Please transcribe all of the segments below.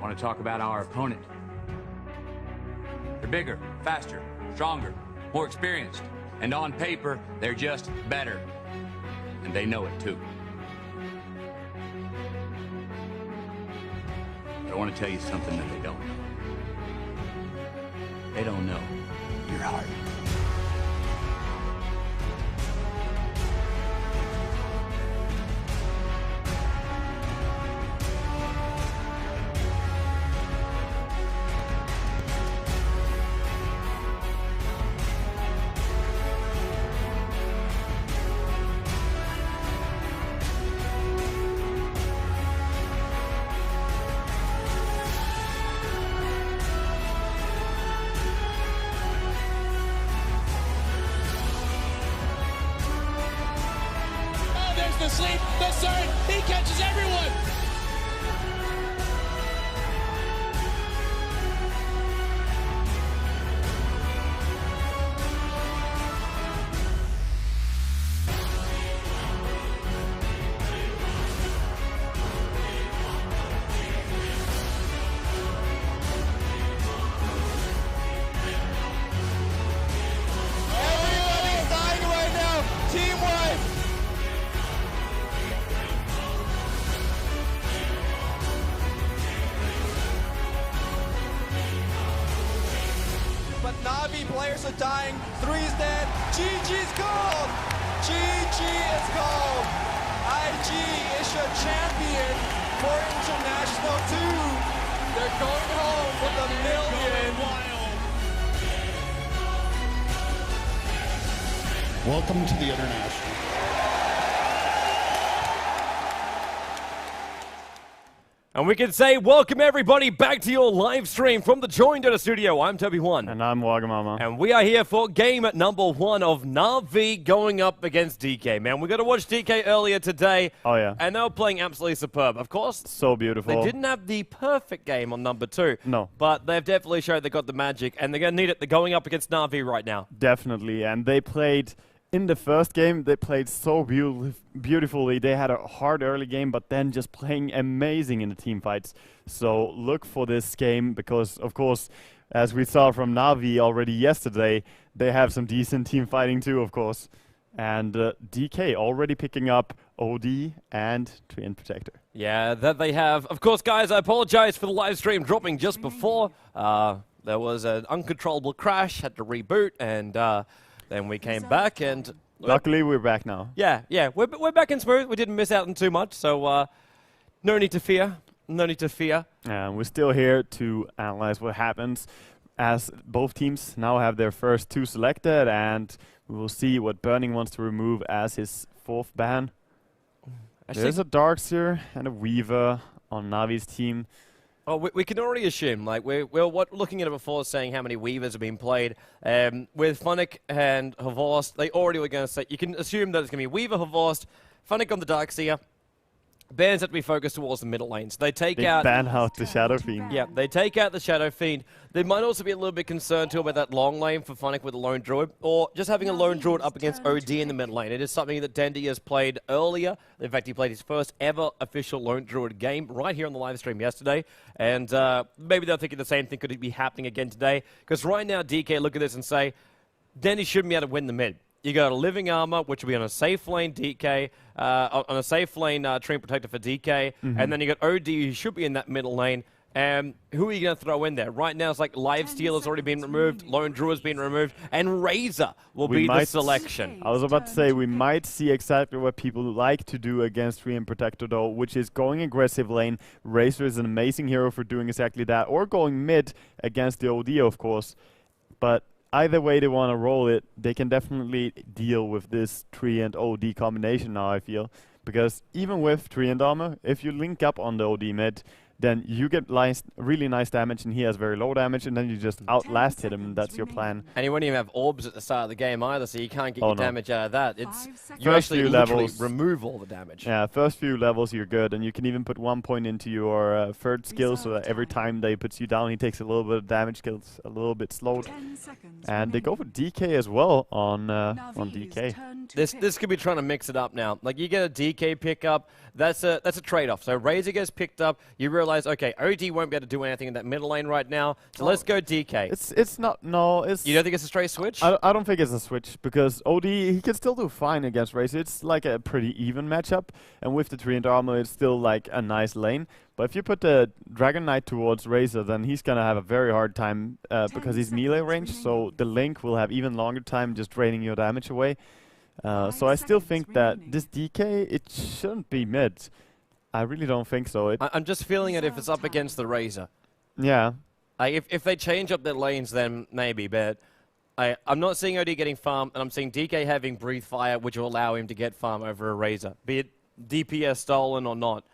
Want to talk about our opponent? They're bigger, faster, stronger, more experienced. And on paper, they're just better. And they know it too. But I want to tell you something that they don't know. They don't know your heart. The sleep, the surge, he catches everyone. Everybody's dying right now, team-wide. But Na'Vi players are dying. 3's dead. GG's called. GG is called. IG is your champion for International 2. They're going home with $1 million. Welcome to the International. And we can say welcome everybody back to your live stream from the Join Dota studio. I'm Toby1. And I'm Wagamama. And we are here for game at number 1 of Na'Vi going up against DK. Man, we got to watch DK earlier today. Oh, yeah. And they were playing absolutely superb. Of course, So beautiful. they didn't have the perfect game on number 2. No. But they've definitely showed they got the magic. And they're going to need it. They're going up against Na'Vi right now. Definitely. And they played, in the first game, they played so beautifully. They had a hard early game, but then just playing amazing in the team fights. So look for this game because, of course, as we saw from Na'Vi already yesterday, they have some decent team fighting too, of course. And DK already picking up OD and Treant Protector. Yeah, that they have. Of course, guys, I apologize for the live stream dropping just before. There was an uncontrollable crash, had to reboot, and then we came back, and Luckily, we're back now. yeah, we're back in smooth. We didn't miss out on too much, so no need to fear. No need to fear. We're still here to analyze what happens as both teams now have their first 2 selected, and we will see what Burning wants to remove as his 4th ban. There's a Darkseer and a Weaver on Navi's team. Oh, we can already assume, like, we're looking at it before, saying how many Weavers have been played. With Funnick and Havorst, they already were going to say, you can assume that it's going to be Weaver, Havorst, Funnick on the Darkseer. Bans have to be focused towards the middle lanes. They take They out... ban out the Shadow Fiend. Yeah, they take out the Shadow Fiend. They might also be a little bit concerned too about that long lane for Funnick with a Lone Druid, or just having a Lone Druid up against OD in the mid lane. It is something that Dendy has played earlier. In fact, he played his first ever official Lone Druid game right here on the live stream yesterday. And maybe they're thinking the same thing could be happening again today. Because right now, DK look at this and say, Dendy shouldn't be able to win the mid. You got a Living Armor, which will be on a safe lane DK, on a safe lane Treant Protector for DK, and then you got OD, who should be in that middle lane. Who are you going to throw in there? Right now, it's like Lifesteal has already been removed, Lone Druid has been removed, and Razor will be the selection. I was about to say, we might see exactly what people like to do against Treant Protector, though, which is going aggressive lane. Razor is an amazing hero for doing exactly that, or going mid against the OD, of course. But either way they want to roll it, they can definitely deal with this Treant OD combination now, I feel. Because even with Treant armor, if you link up on the OD mid, then you get really nice damage, and he has very low damage, and then you just outlast hit him, and that's your plan. And you won't even have orbs at the start of the game either, so you can't get your damage out of that. It's you First actually few literally levels, remove all the damage. Yeah, first few levels you're good, and you can even put 1 point into your third skill, so that every time they puts you down, he takes a little bit of damage, gets a little bit slowed. And they go for DK as well on DK. This could be trying to mix it up now. Like, you get a DK pickup, that's a trade-off. So Razor gets picked up, you realize, okay, OD won't be able to do anything in that middle lane right now, so let's go DK. It's not, no, it's... You don't think it's a straight switch? I don't think it's a switch, because OD, he can still do fine against Razor. It's like a pretty even matchup, and with the Treant armor, it's still like a nice lane. But if you put the Dragon Knight towards Razor, then he's gonna have a very hard time, because he's melee range, so the Link will have even longer time just draining your damage away. So I still think that this DK, it shouldn't be mid. I really don't think so. I'm just feeling it if it's up against the Razor. Yeah. If they change up their lanes, then maybe, but I'm not seeing OD getting farm, and I'm seeing DK having Breathe Fire, which will allow him to get farm over a Razor, be it DPS stolen or not.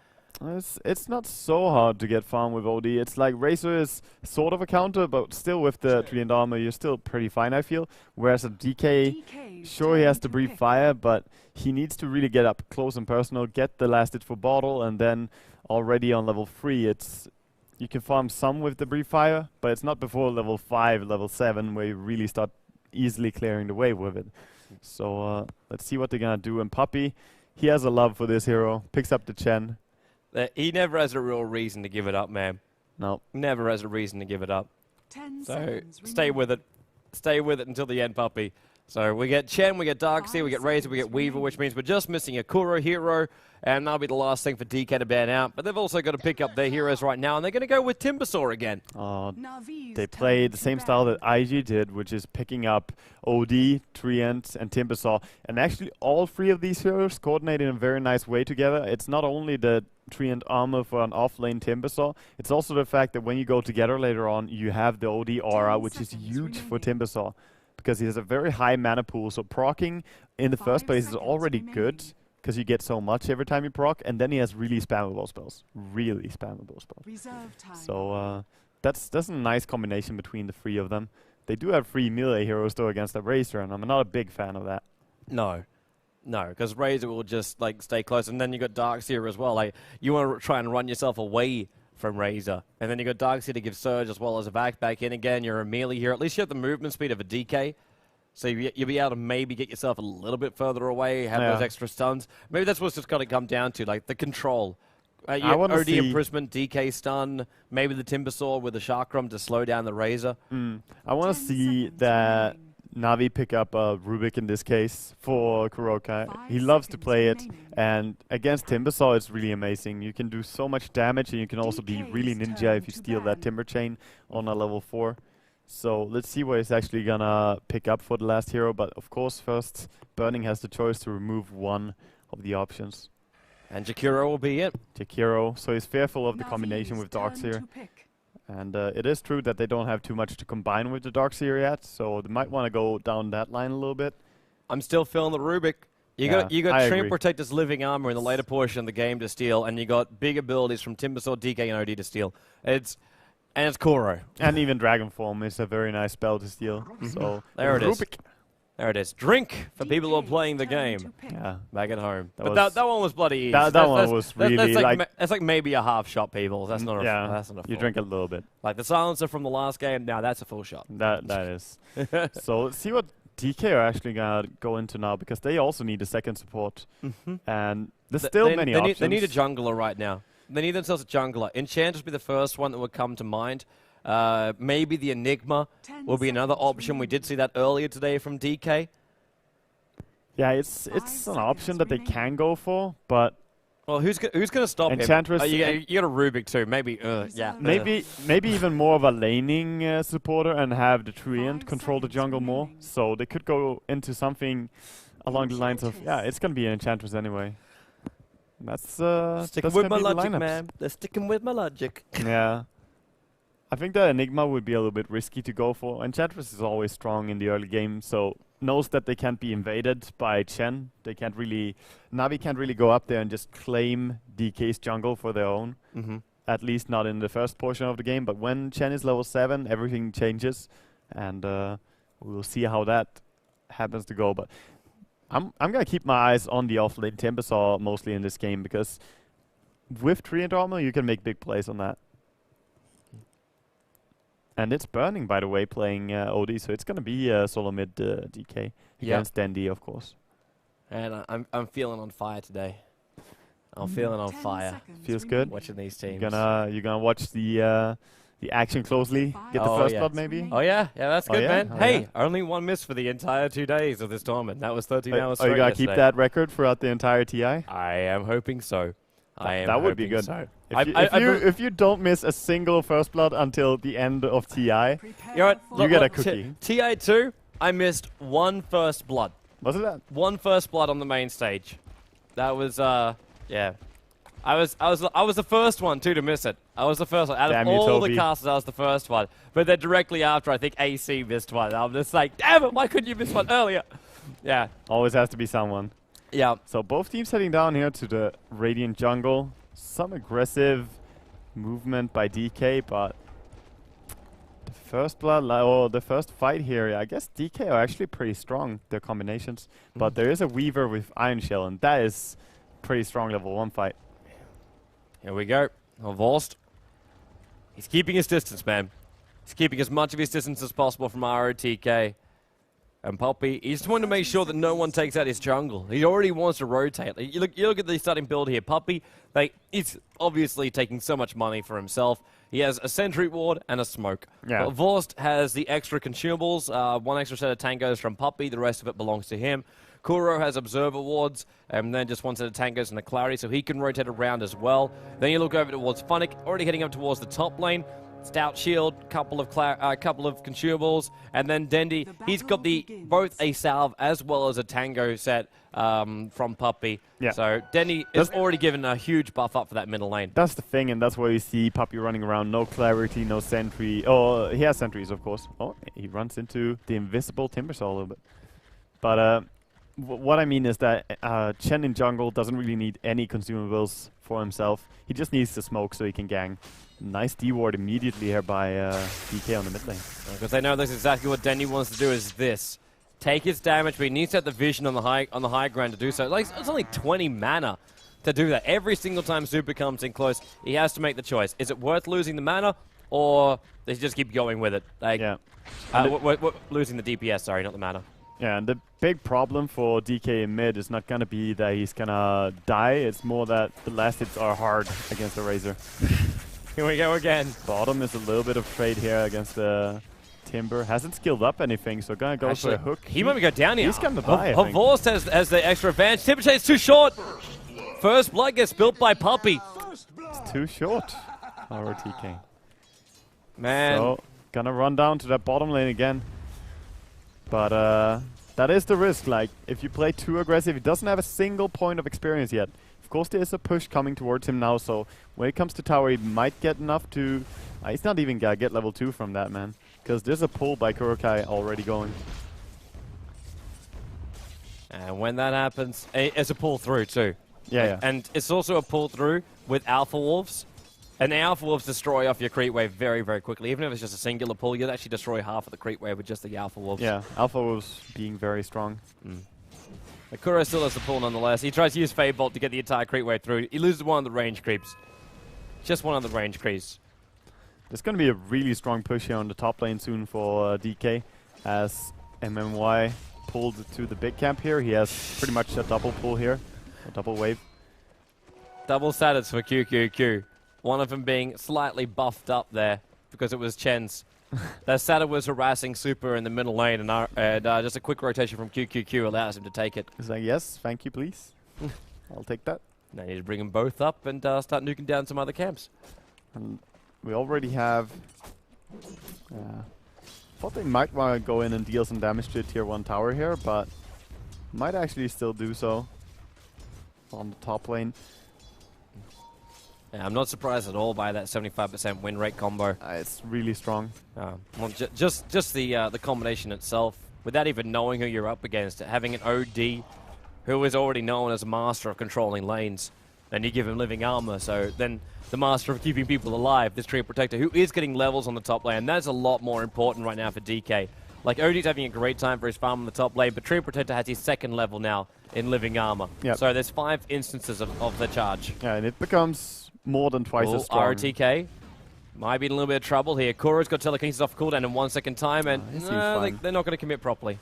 It's not so hard to get farm with OD. It's like Razor is sort of a counter, but still with the Treant armor, you're still pretty fine, I feel. Whereas a DK, sure he has to Breathe Fire, but he needs to really get up close and personal, get the Last Ditch for Bottle, and then already on level 3, you can farm some with the Breathe Fire, but it's not before level 5, level 7, where you really start easily clearing the way with it. So let's see what they're gonna do. And Puppey, he has a love for this hero, picks up the Chen. He never has a real reason to give it up, man. No. Never has a reason to give it up. 10 So seconds stay with it. Stay with it until the end, Puppey. So we get Chen, we get Darkseer, we get Razor, we get Weaver, which means we're just missing a Kuro hero, and that'll be the last thing for DK to ban out. But they've also got to pick up their heroes right now, and they're going to go with Timbersaw again. They play the same style that IG did, which is picking up OD, Treant, and Timbersaw. And actually, all three of these heroes coordinate in a very nice way together. It's not only the Treant armor for an off-lane Timbersaw, it's also the fact that when you go together later on, you have the OD aura, which is huge for Timbersaw, because he has a very high mana pool. So proccing in the first place is already good, because you get so much every time you proc, and then he has really spammable spells. Really spammable spells. So that's a nice combination between the three of them. They do have 3 melee heroes though against the Razor, and I'm not a big fan of that. No, because Razor will just like stay close, and then you got Darkseer as well. Like you want to try and run yourself away from Razor, and then you got Darkseer to give Surge as well as a back in again. You're a melee here. At least you have the movement speed of a DK, so you'll be able to maybe get yourself a little bit further away, have those extra stuns. Maybe that's what's just got to come down to, like the control. I want to OD see imprisonment, DK stun, maybe the Timbersaw with the Chakram to slow down the Razor. I want to see that Navi pick up Rubik in this case for Kurokai. He loves to play it, and against Timbersaw it's really amazing. You can do so much damage, and you can also be really ninja if you steal that Timber Chain on a level 4. So let's see what he's actually gonna pick up for the last hero, but of course first Burning has the choice to remove one of the options. And Jakiro will be it. Jakiro, so he's fearful of the combination with Darkseer. And it is true that they don't have too much to combine with the Darkseer yet, so they might want to go down that line a little bit. I'm still feeling the Rubik. You got Treant Protector's living armor in the later portion of the game to steal, and you got big abilities from Timbersaw, DK, and OD to steal. It's Kuro. And even Dragon Form is a very nice spell to steal. So there it is. Rubik. There it is. Drink for people who are playing the game. Yeah, back at home. But that one was bloody easy. That one was really that's like maybe a half shot, people. That's not a that's not a full. You drink a little bit. Like the silencer from the last game. Now that's a full shot. That is. So let's see what DK are actually gonna go into now, because they also need a second support, and there's still many options. They need a jungler right now. They need themselves a jungler. Enchantress will be the first one that would come to mind. Maybe the Enigma will be another option. We did see that earlier today from DK. Yeah, it's an option that they can go for, but well, who's going to stop Enchantress him? You got a Rubik too. Maybe maybe even more of a laning supporter, and have the Treant control the jungle more. So they could go into something along the lines of it's gonna be an Enchantress anyway. That's sticking with my logic, man. They're sticking with my logic. Yeah. I think that Enigma would be a little bit risky to go for. Enchantress is always strong in the early game, so knows that they can't be invaded by Chen. Navi can't really go up there and just claim DK's jungle for their own. At least not in the first portion of the game. But when Chen is level 7, everything changes, and we'll see how that happens to go. But I'm gonna keep my eyes on the offlane Timbersaw mostly in this game, because with Treant armor you can make big plays on that. And it's Burning, by the way, playing OD, so it's going to be solo mid DK against Dandy, of course. And I'm feeling on fire today. I'm feeling on fire Feels good. watching these teams. You're gonna watch the action closely. Get the first blood maybe. Oh yeah, that's good, man. Oh, hey, yeah. only one miss for the entire 2 days of this tournament. That was 13 hours Oh, straight you gotta keep yesterday. that record throughout the entire TI. I am hoping so. That would be hoping good. So. If you don't miss a single first blood until the end of TI, You know what? You get a cookie. TI2, I missed one first blood. was it that? One first blood on the main stage. That was yeah. I was the first one too to miss it. I was the first one out Damn of you, all Toby. the casters. I was the first one, but then directly after, I think AC missed one. I'm just like, damn it! Why couldn't you miss one earlier? Yeah, Always has to be someone. yeah. So both teams heading down here to the Radiant jungle. Some aggressive movement by DK, but the first blood, or the first fight here, I guess DK are actually pretty strong, their combinations. But there is a Weaver with Iron Shell, and that is pretty strong level 1 fight. Here we go. Vorst. He's keeping his distance, man. He's keeping as much of his distance as possible from ROTK. And Poppy, he just wanted to make sure that no one takes out his jungle. He already wants to rotate. Like, you look at the starting build here. Poppy, he's obviously taking so much money for himself. He has a sentry ward and a smoke. Yeah. But Vorst has the extra consumables. One extra set of tangos from Poppy. The rest of it belongs to him. Kuro has observer wards, and then just one set of tangos and a Clary, so he can rotate around as well. Then you look over towards Funnick, already heading up towards the top lane. Stout shield, couple of consumables, and then Dendi. He's got both a salve as well as a tango set from Puppy. Yeah. So Dendi is already given a huge buff up for that middle lane. That's the thing, and that's where you see Puppy running around. No clarity, no sentry. Oh, he has sentries, of course. Oh, he runs into the invisible Timbersaw a little bit. But what I mean is that Chen in jungle doesn't really need any consumables for himself. He just needs the smoke so he can gang. Nice D-ward immediately here by DK on the mid lane. Because they know that's exactly what Dendi wants to do is this. Take his damage, but he needs to have the vision on the high ground to do so. Like, it's only 20 mana to do that. Every single time Super comes in close, he has to make the choice. Is it worth losing the mana, or does he just keep going with it? Like, Yeah. losing the DPS, sorry, not the mana. Yeah, and the big problem for DK in mid is not going to be that he's going to die. It's more that the last hits are hard against the Razor. Here we go again. Bottom is a little bit of trade here against the Timber. Hasn't skilled up anything, so going to go for a hook. He might go down here. He's going to die, I think. Vorst has the extra advantage. Timberchade's too short. First blood gets built by Puppy. It's too short. ROTK. Man. So, gonna run down to that bottom lane again. But that is the risk. Like, if you play too aggressive, he doesn't have a single point of experience yet. Of course, there is a push coming towards him now, so when it comes to tower, he might get enough to... he's not even gonna get level 2 from that, man. Because there's a pull by Kurokai already going. And when that happens, it's a pull through too. Yeah. And it's also a pull through with Alpha Wolves. And the Alpha Wolves destroy off your creep wave very, very quickly. Even if it's just a singular pull, you'll actually destroy half of the creep wave with just the Alpha Wolves. Yeah, Alpha was being very strong. Akura still has the pull nonetheless. He tries to use Fade Bolt to get the entire creep wave through. He loses one of the range creeps. Just one of the range creeps. There's going to be a really strong push here on the top lane soon for DK, as MMY pulled to the big camp here. He has pretty much a double pull here, a double wave. Double status for QQQ. One of them being slightly buffed up there because it was Chen's. That Sada was harassing Super in the middle lane, and just a quick rotation from QQQ allows him to take it. He's like, yes, thank you, please. I'll take that. Now you need to bring them both up and start nuking down some other camps. And we already have... thought they might want to go in and deal some damage to a tier 1 tower here, but might actually still do so on the top lane. Yeah, I'm not surprised at all by that 75% win rate combo. It's really strong. Well, just the combination itself, without even knowing who you're up against, having an OD who is already known as a master of controlling lanes, and you give him living armor, so then the master of keeping people alive, this Treant Protector, who is getting levels on the top lane, that's a lot more important right now for DK. Like, OD's having a great time for his farm on the top lane, but Treant Protector has his second level now in living armor. Yep. So there's 5 instances of the charge. Yeah, and it becomes more than twice as strong. ROTK might be in a little bit of trouble here. Kuro's got telekinesis off cooldown in 1 second time, and he seems fine. they're not going to commit properly.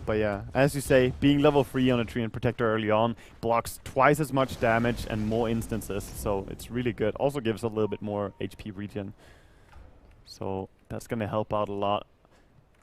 But yeah, as you say, being level 3 on a Treant Protector early on blocks twice as much damage and more instances, so it's really good. Also gives a little bit more HP regen. So that's going to help out a lot.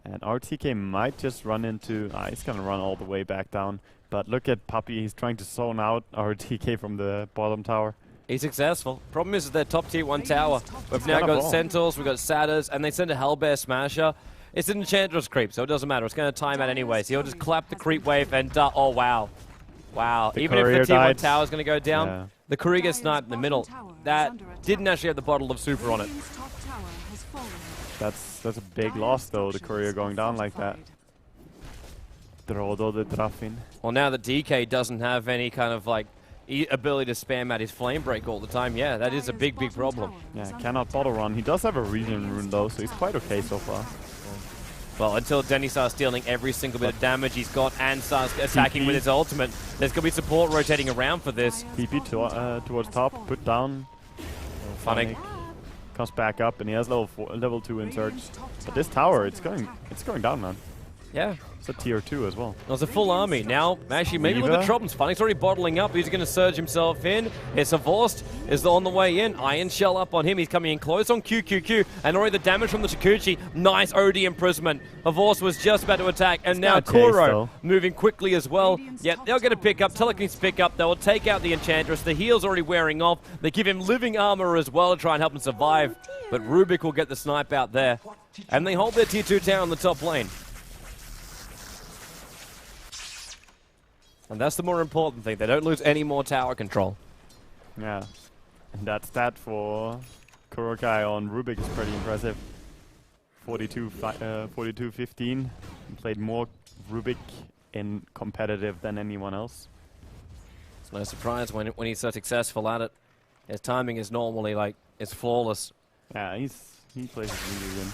And RTK might just run into... he's going to run all the way back down. But look at Puppey, he's trying to zone out RTK from the bottom tower. He's successful. Problem is their top tier 1 tower. We've now got Centaurs, we've got Satyrs, and they send a Hellbear Smasher. It's an Enchantress creep, so it doesn't matter. It's going to time out anyway. So he'll just clap the creep wave and... oh, wow. Wow. Even if the tier 1 tower is going to go down, the Courier gets sniped in the middle. That didn't actually have the bottle of super on it. That's a big loss, though, the Courier going down like that. Drodo the Drafin. Well, now that DK doesn't have any kind of, like, ability to spam out his flame break all the time, yeah, that is a big, big problem. Yeah, cannot bottle run. He does have a regen rune, though, so he's quite okay so far. Well, until Dendy starts stealing every single bit of damage he's got and starts attacking with his ultimate, there's going to be support rotating around for this. TP towards top, put down. Funny. Comes back up, and he has level 2 in Surge. But this tower, it's going down, man. Yeah. It's a tier 2 as well. It's a full army. Now, actually, maybe with the troubles. Funny's already bottling up. He's going to surge himself in. It's Vorst is on the way in. Iron Shell up on him. He's coming in close on QQQ. And already the damage from the Chikuchi. Nice OD imprisonment. Vorst was just about to attack. And now Kuro moving quickly as well. Yep, they'll get a pick up. Telekinesis pick up. They will take out the Enchantress. The heal's already wearing off. They give him living armor as well to try and help him survive. But Rubik will get the snipe out there. And they hold their tier 2 tower on the top lane. And that's the more important thing. They don't lose any more tower control. Yeah. And that stat for Kurokai on Rubik is pretty impressive. 42-15. Played more Rubik in competitive than anyone else. It's no surprise when he's so successful at it. His timing is normally like, it's flawless. Yeah, he plays it really good.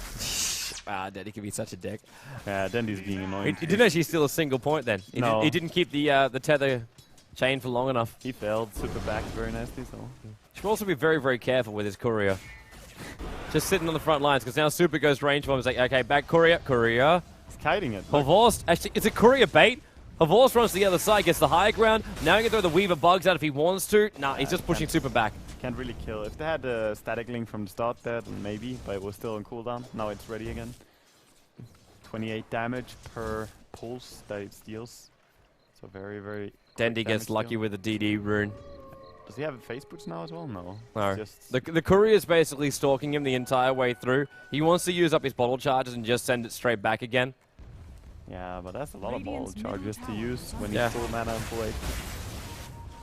Dendy can be such a dick. Yeah, Dendy's being annoying. He didn't actually steal a single point then. He didn't keep the tether chain for long enough. He failed, super back very nicely, so... Should also be very, very careful with his Courier. Just sitting on the front lines, because now Super goes range for him. He's like, okay, back Courier. He's kiting it. Vorst, actually, it's a Courier bait. Vorst runs to the other side, gets the high ground. Now he can throw the Weaver Bugs out if he wants to. Nah, he's just pushing Super back. Can't really kill. If they had a static link from the start there, then maybe, but it was still on cooldown. Now it's ready again. 28 damage per pulse that it steals. So very, very... Dendy gets lucky with the DD rune. Does he have face boots now as well? No. No. Just the Courier's basically stalking him the entire way through. He wants to use up his bottle charges and just send it straight back again. Yeah, but that's a lot of bottle charges to use when he's full mana and full HP.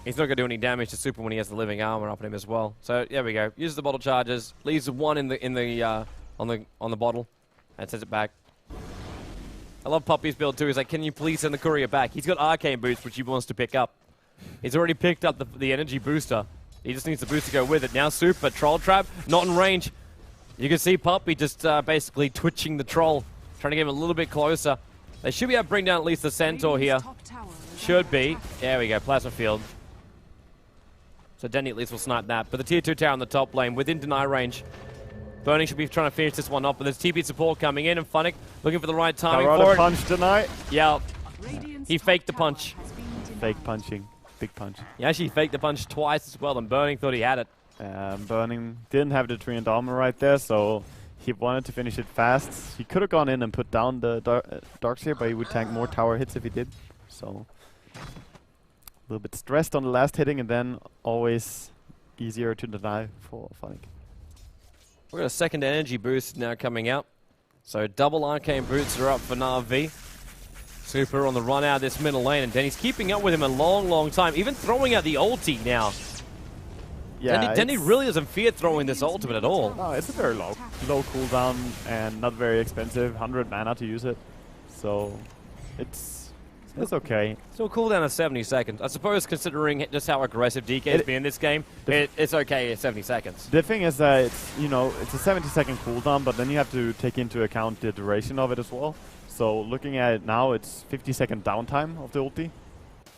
He's not going to do any damage to Super when he has the living armor up on him as well. So there we go. Uses the bottle charges, leaves one on the bottle, and sends it back. I love Puppey's build too. He's like, can you please send the Courier back? He's got Arcane Boots, which he wants to pick up. He's already picked up the energy booster. He just needs the boost to go with it. Now Super, Troll Trap, not in range. You can see Puppey just basically twitching the Troll, trying to get him a little bit closer. They should be able to bring down at least the Centaur here. Should be. There we go, Plasma Field. So Denny at least will snipe that. But the tier 2 tower on the top lane, within deny range. Burning should be trying to finish this one off, but there's TP support coming in, and Funnick looking for the right timing for it. Punch tonight. Yeah, he faked the punch. Fake punching. Big punch. He actually faked the punch twice as well, and Burning thought he had it. Burning didn't have the Treant armor right there, so he wanted to finish it fast. He could have gone in and put down the Darkseer, but he would tank more tower hits if he did. So a little bit stressed on the last hitting, and then always easier to deny for Funnick. We've got a second energy boost now coming out. So double Arcane Boots are up for Na'Vi. Super on the run out of this middle lane, and Denny's keeping up with him a long, long time. Even throwing out the ulti now. Yeah, Denny really doesn't fear throwing this ultimate at all. No, it's a very low cooldown and not very expensive. 100 mana to use it. So it's okay. Still cooldown of 70 seconds. I suppose considering just how aggressive DK has been in this game, it's okay at 70 seconds. The thing is that it's a 70-second cooldown, but then you have to take into account the duration of it as well. So looking at it now, it's 50-second downtime of the ulti.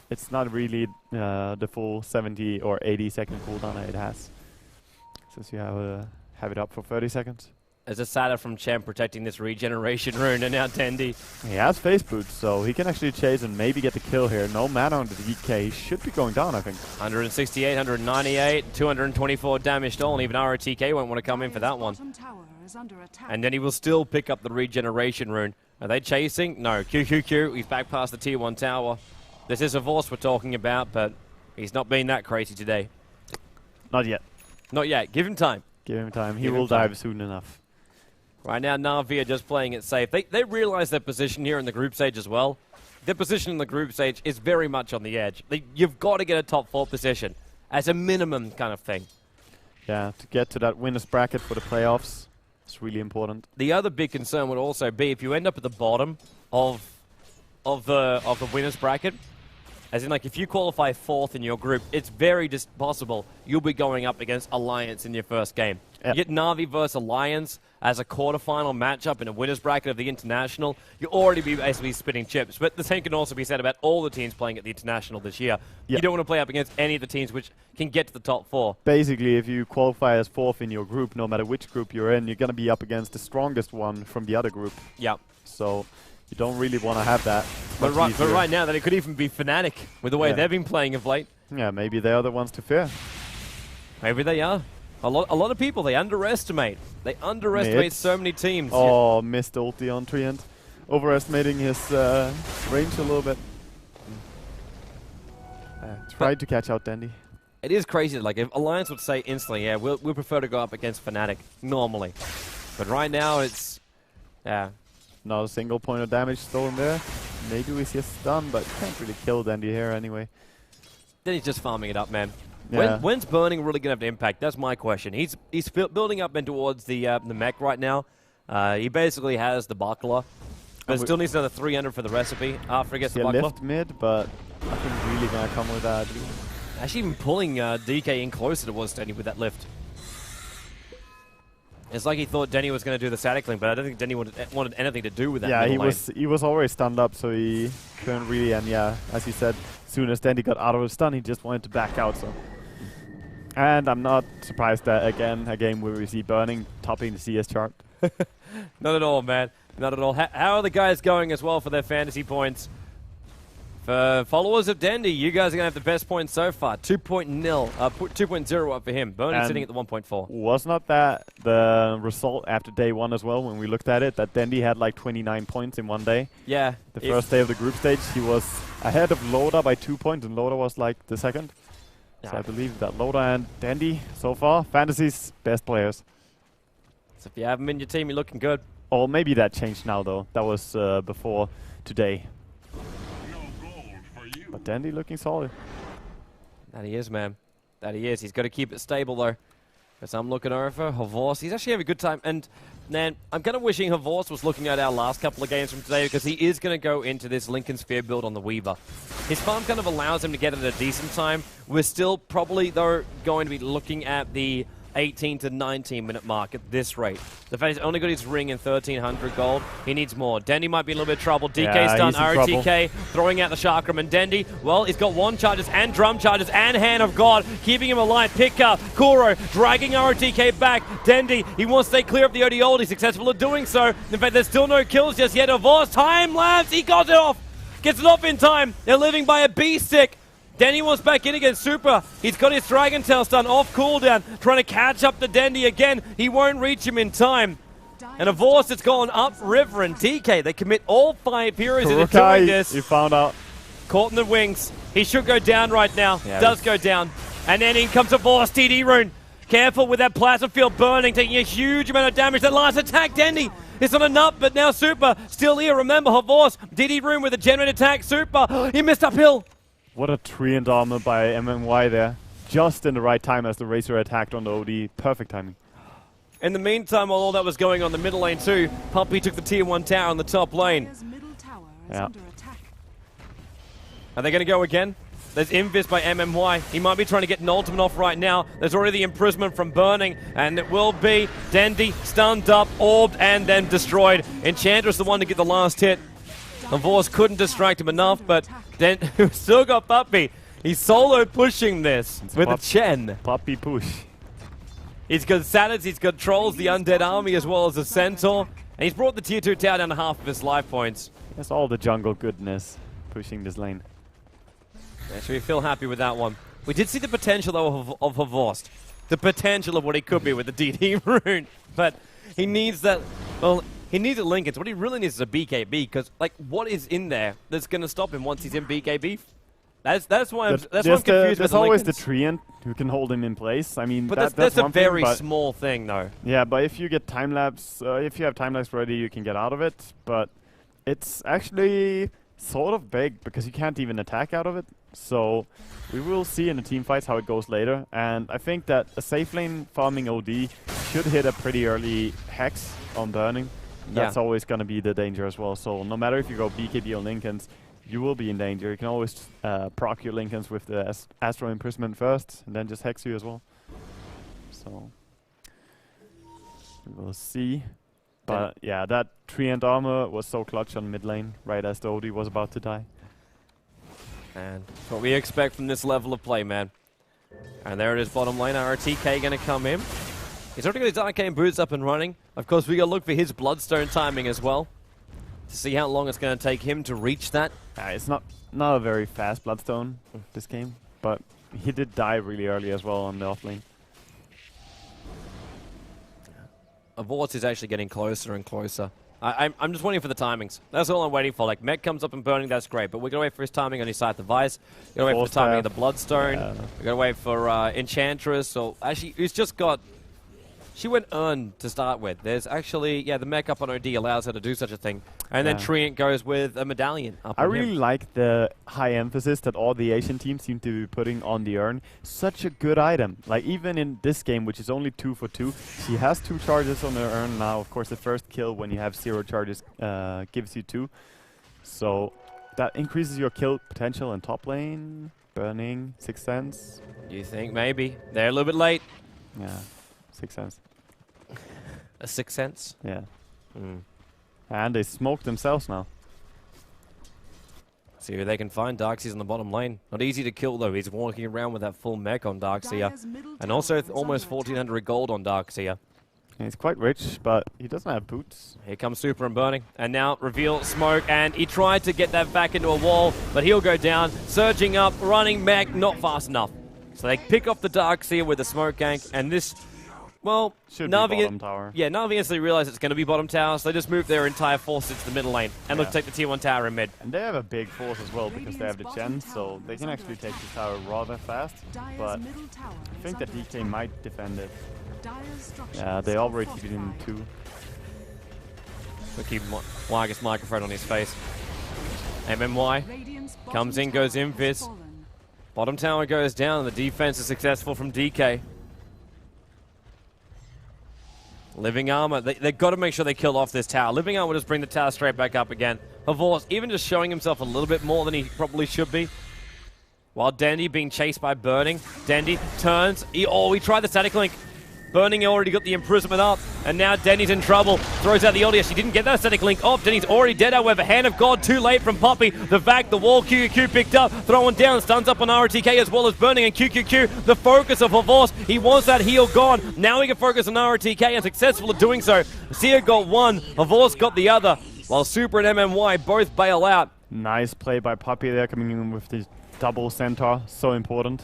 It's not really the full 70 or 80-second cooldown that it has, since you have it up for 30 seconds. There's a Sada from Chen protecting this regeneration rune, and now Dendi. He has face boots, so he can actually chase and maybe get the kill here. No mana on the DK. He should be going down, I think. 168, 198, 224 damage all, and even ROTK won't want to come in for that one. And then he will still pick up the regeneration rune. Are they chasing? No. QQQ, he's back past the tier 1 tower. This is a Vorce we're talking about, but he's not being that crazy today. Not yet. Not yet. Give him time. Give him time. He will dive soon enough. Right now, Na'Vi are just playing it safe. They realize their position here in the group stage as well. Their position in the group stage is very much on the edge. You've got to get a top 4 position as a minimum kind of thing. Yeah, to get to that winner's bracket for the playoffs, it's really important. The other big concern would also be if you end up at the bottom of the winner's bracket, as in like if you qualify 4th in your group, it's very possible you'll be going up against Alliance in your first game. Yep. You get Na'Vi versus Alliance as a quarterfinal matchup in a winner's bracket of the International, you'll already be basically spitting chips. But the same can also be said about all the teams playing at the International this year. Yep. You don't want to play up against any of the teams which can get to the top 4. Basically, if you qualify as 4th in your group, no matter which group you're in, you're going to be up against the strongest one from the other group. Yeah. So you don't really want to have that. But right now, that it could even be Fnatic with the way they've been playing of late. Yeah, maybe they are the ones to fear. Maybe they are. A lot of people, they underestimate. They underestimate so many teams. Oh, missed ulti on Treant. Overestimating his range a little bit. Tried to catch out Dendi. It is crazy. Like, if Alliance would say instantly, yeah, we'll prefer to go up against Fnatic, normally. But right now, it's... Yeah. Not a single point of damage stolen there. Maybe we see a stun, but can't really kill Dendi here anyway. Then he's just farming it up, man. Yeah. When's Burning really going to have an impact? That's my question. He's building up in towards the mech right now. He basically has the buckler, but still needs another 300 for the recipe after he gets the buckler. Left mid, but nothing really going to come with that. Actually, even pulling DK in closer towards Denny with that lift. It's like he thought Denny was going to do the static link, but I don't think Denny wanted anything to do with that. Yeah, lane. he was already stunned up, so he couldn't really. And yeah, as you said, as soon as Denny got out of the stun, he just wanted to back out. So. And I'm not surprised that, again, a game where we see Burning topping the CS chart. Not at all, man. Not at all. How are the guys going as well for their fantasy points? For followers of Dendi, you guys are going to have the best points so far. 2.0 up for him. Burning sitting at the 1.4. Was not that the result after day 1 as well, when we looked at it, that Dendi had like 29 points in one day? Yeah. The first day of the group stage, he was ahead of Loda by 2 points, and Loda was like the second. So I believe that Loda and Dendi, so far, Fantasy's best players. So if you have him in your team, you're looking good. Or maybe that changed now, though. That was before today. But Dendi looking solid. That he is, man. That he is. He's got to keep it stable, though. As I'm looking over, Havorce, he's actually having a good time. And, man, I'm kind of wishing Havorce was looking at our last couple of games from today, because he is going to go into this Lincoln Sphere build on the Weaver. His farm kind of allows him to get at a decent time. We're still probably, though, going to be looking at the 18 to 19 minute mark at this rate. The fact he's only got his ring in 1,300 gold, he needs more. Dendi might be in a little bit of trouble. DK's done, RTK throwing out the Chakram, and Dendi, well, he's got one charges and drum charges and Hand of God, keeping him alive. Pick up, Kuro dragging RTK back. Dendi, he wants to stay clear of the OD. He's successful at doing so. In fact, there's still no kills just yet. Havorce, time lapse, he got it off. Gets it off in time. They're living by a B-stick. Dendi wants back in against Super. He's got his Dragon Tail stun off cooldown, trying to catch up to Dendi again. He won't reach him in time. And Havorce has gone up river, and DK, they commit all 5 heroes into doing this. You found out. Caught in the wings. He should go down right now. Yeah, does go down. And then in comes Havorce, TD rune. Careful with that plasma field burning, taking a huge amount of damage. That last attack, Dendi. It's on a nut, but now Super still here. Remember, Havorce, DD rune with a genuine attack. Super, he missed uphill. What a treant armor by MMY there. Just in the right time as the Razor attacked on the OD. Perfect timing. In the meantime, while all that was going on the middle lane too, Puppey took the tier 1 tower on the top lane. Yeah. Are they going to go again? There's Invis by MMY. He might be trying to get an ultimate off right now. There's already the imprisonment from Burning, and it will be Dendi stunned up, orbed, and then destroyed. Enchantress the one to get the last hit. Havorce couldn't distract him enough, but then still got Puppey. He's solo pushing this with a Chen. Puppey push. He's got Sanids, he's got Trolls, the Undead Army, as well as a Centaur. And he's brought the tier 2 tower down to half of his life points. That's all the jungle goodness pushing this lane. Yeah, so we feel happy with that one. We did see the potential, though, of Havorst. The potential of what he could be with the DD rune. But he needs that... Well, he needs a Linken's. What he really needs is a BKB, because, like, what is in there that's going to stop him once he's in BKB? That's why I'm confused with There's the always the Linken's. Treant who can hold him in place. I mean, But that's a one very thing, but small thing, though. yeah, but if you get time-lapse, if you have time-lapse ready, you can get out of it. But it's actually sort of big, because you can't even attack out of it. So we will see in the team fights how it goes later. And I think that a safe lane farming OD should hit a pretty early Hex on Burning. That's always going to be the danger as well. So no matter if you go BKB or Linken's, you will be in danger. You can always proc your Linken's with the Astro Imprisonment first, and then just Hex you as well. So we'll see. But yeah, that Treant armor was so clutch on mid lane, right as the OD was about to die. And that's what we expect from this level of play, man. And there it is, bottom lane. RTK going to come in. He's already got his Arcane Boots up and running. Of course, we got to look for his Bloodstone timing as well, to see how long it's going to take him to reach that. It's not a very fast Bloodstone, this game, but he did die really early as well on the off lane. Havorst is actually getting closer and closer. I'm just waiting for the timings. That's all I'm waiting for. Like, Mech comes up and Burning, that's great, but we're going to wait for his timing on his Scythe of Vice. We're going to wait for the timing of the Bloodstone. We're going to wait for Enchantress. So actually, he's just got... She went Urn to start with. There's actually, the Mech up on OD allows her to do such a thing. And then Treant goes with a Medallion up I on really him. like the high emphasis that all the Asian teams seem to be putting on the Urn. Such a good item. Like, even in this game, which is only 2 for 2, she has 2 charges on her Urn now. Of course, the first kill when you have 0 charges gives you 2. So that increases your kill potential in top lane. Burning, Sixth Sense. You think maybe? They're a little bit late. Yeah, Sixth Sense. A Sixth Sense? Yeah. Mm. And they smoked themselves now. See who they can find. Darkseer's on the bottom lane. Not easy to kill, though. He's walking around with that full mech on Darkseer. And also almost 1,400 gold on Darkseer. And he's quite rich, but he doesn't have boots. Here comes Super and Burning. And now reveal Smoke. And he tried to get that back into a wall, but he'll go down. Surging up, running mech, not fast enough. So they pick off the Darkseer with the Smoke Gank. And this... Well, Should be bottom tower. Yeah, Na'Vi instantly realize it's going to be bottom tower, so they just move their entire force into the middle lane and look to take the tier 1 tower in mid. And they have a big force as well because they have the Chen, so they can actually take this tower rather fast. But I think that DK might defend it. Yeah, they already keep it in 2. We'll keep Wyger's microphone on his face. MMY comes in, goes Invis. Bottom tower goes down, and the defense is successful from DK. Living Armor, they've got to make sure they kill off this tower. Living Armor will just bring the tower straight back up again. Havorst even just showing himself a little bit more than he probably should be. While Dandy being chased by Burning. Dandy turns. He tried the static link. Burning already got the imprisonment up, and now Danny's in trouble. Throws out the LDS. He didn't get that static link off. Danny's already dead, however. Hand of God too late from Poppy. The vac, the wall, QQQ picked up. Throwing down, stuns up on RTK as well as Burning, and QQQ, the focus of Havorst. He wants that heal gone. Now he can focus on RTK, and successful at doing so. Seer got one, Havorst got the other, while Super and MMY both bail out. Nice play by Poppy there, coming in with the double Centaur. So important.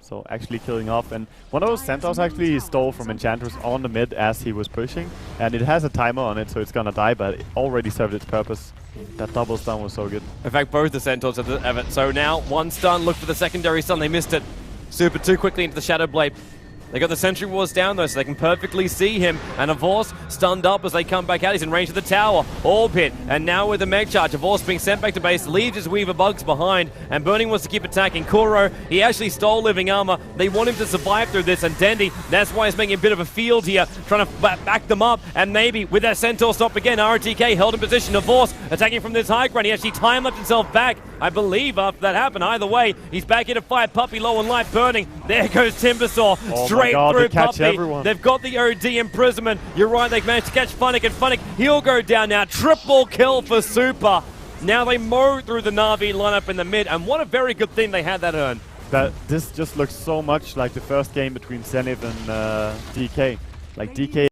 So actually killing off, and one of those Centaurs actually stole from Enchantress on the mid as he was pushing, and it has a timer on it, so it's gonna die, but it already served its purpose. That double stun was so good. In fact, both the Centaurs have it. So now, one stun, look for the secondary stun, they missed it. Super too quickly into the Shadow Blade. They got the Sentry Wars down though, so they can perfectly see him. And Havorst stunned up as they come back out. He's in range of the tower. Orb hit. And now with the Meg Charge, Havorst being sent back to base, leaves his Weaver Bugs behind. And Burning wants to keep attacking. Kuro, he actually stole Living Armor. They want him to survive through this. And Dandy, that's why he's making a bit of a field here, trying to back them up. And maybe with that Centaur stop again, RTK held in position. Havorst attacking from this high ground. He actually time-left himself back, I believe, after that happened. Either way, he's back here to fight. Puppy low on life, Burning. There goes Timbersaw. Straight through Puppy. Everyone. They've got the OD imprisonment. You're right, they've managed to catch Funnick, and Funnick, he'll go down now. Triple kill for Super. Now they mow through the Na'Vi lineup in the mid, and what a very good thing they had that Urn. This just looks so much like the first game between Zenith and DK. Like DK.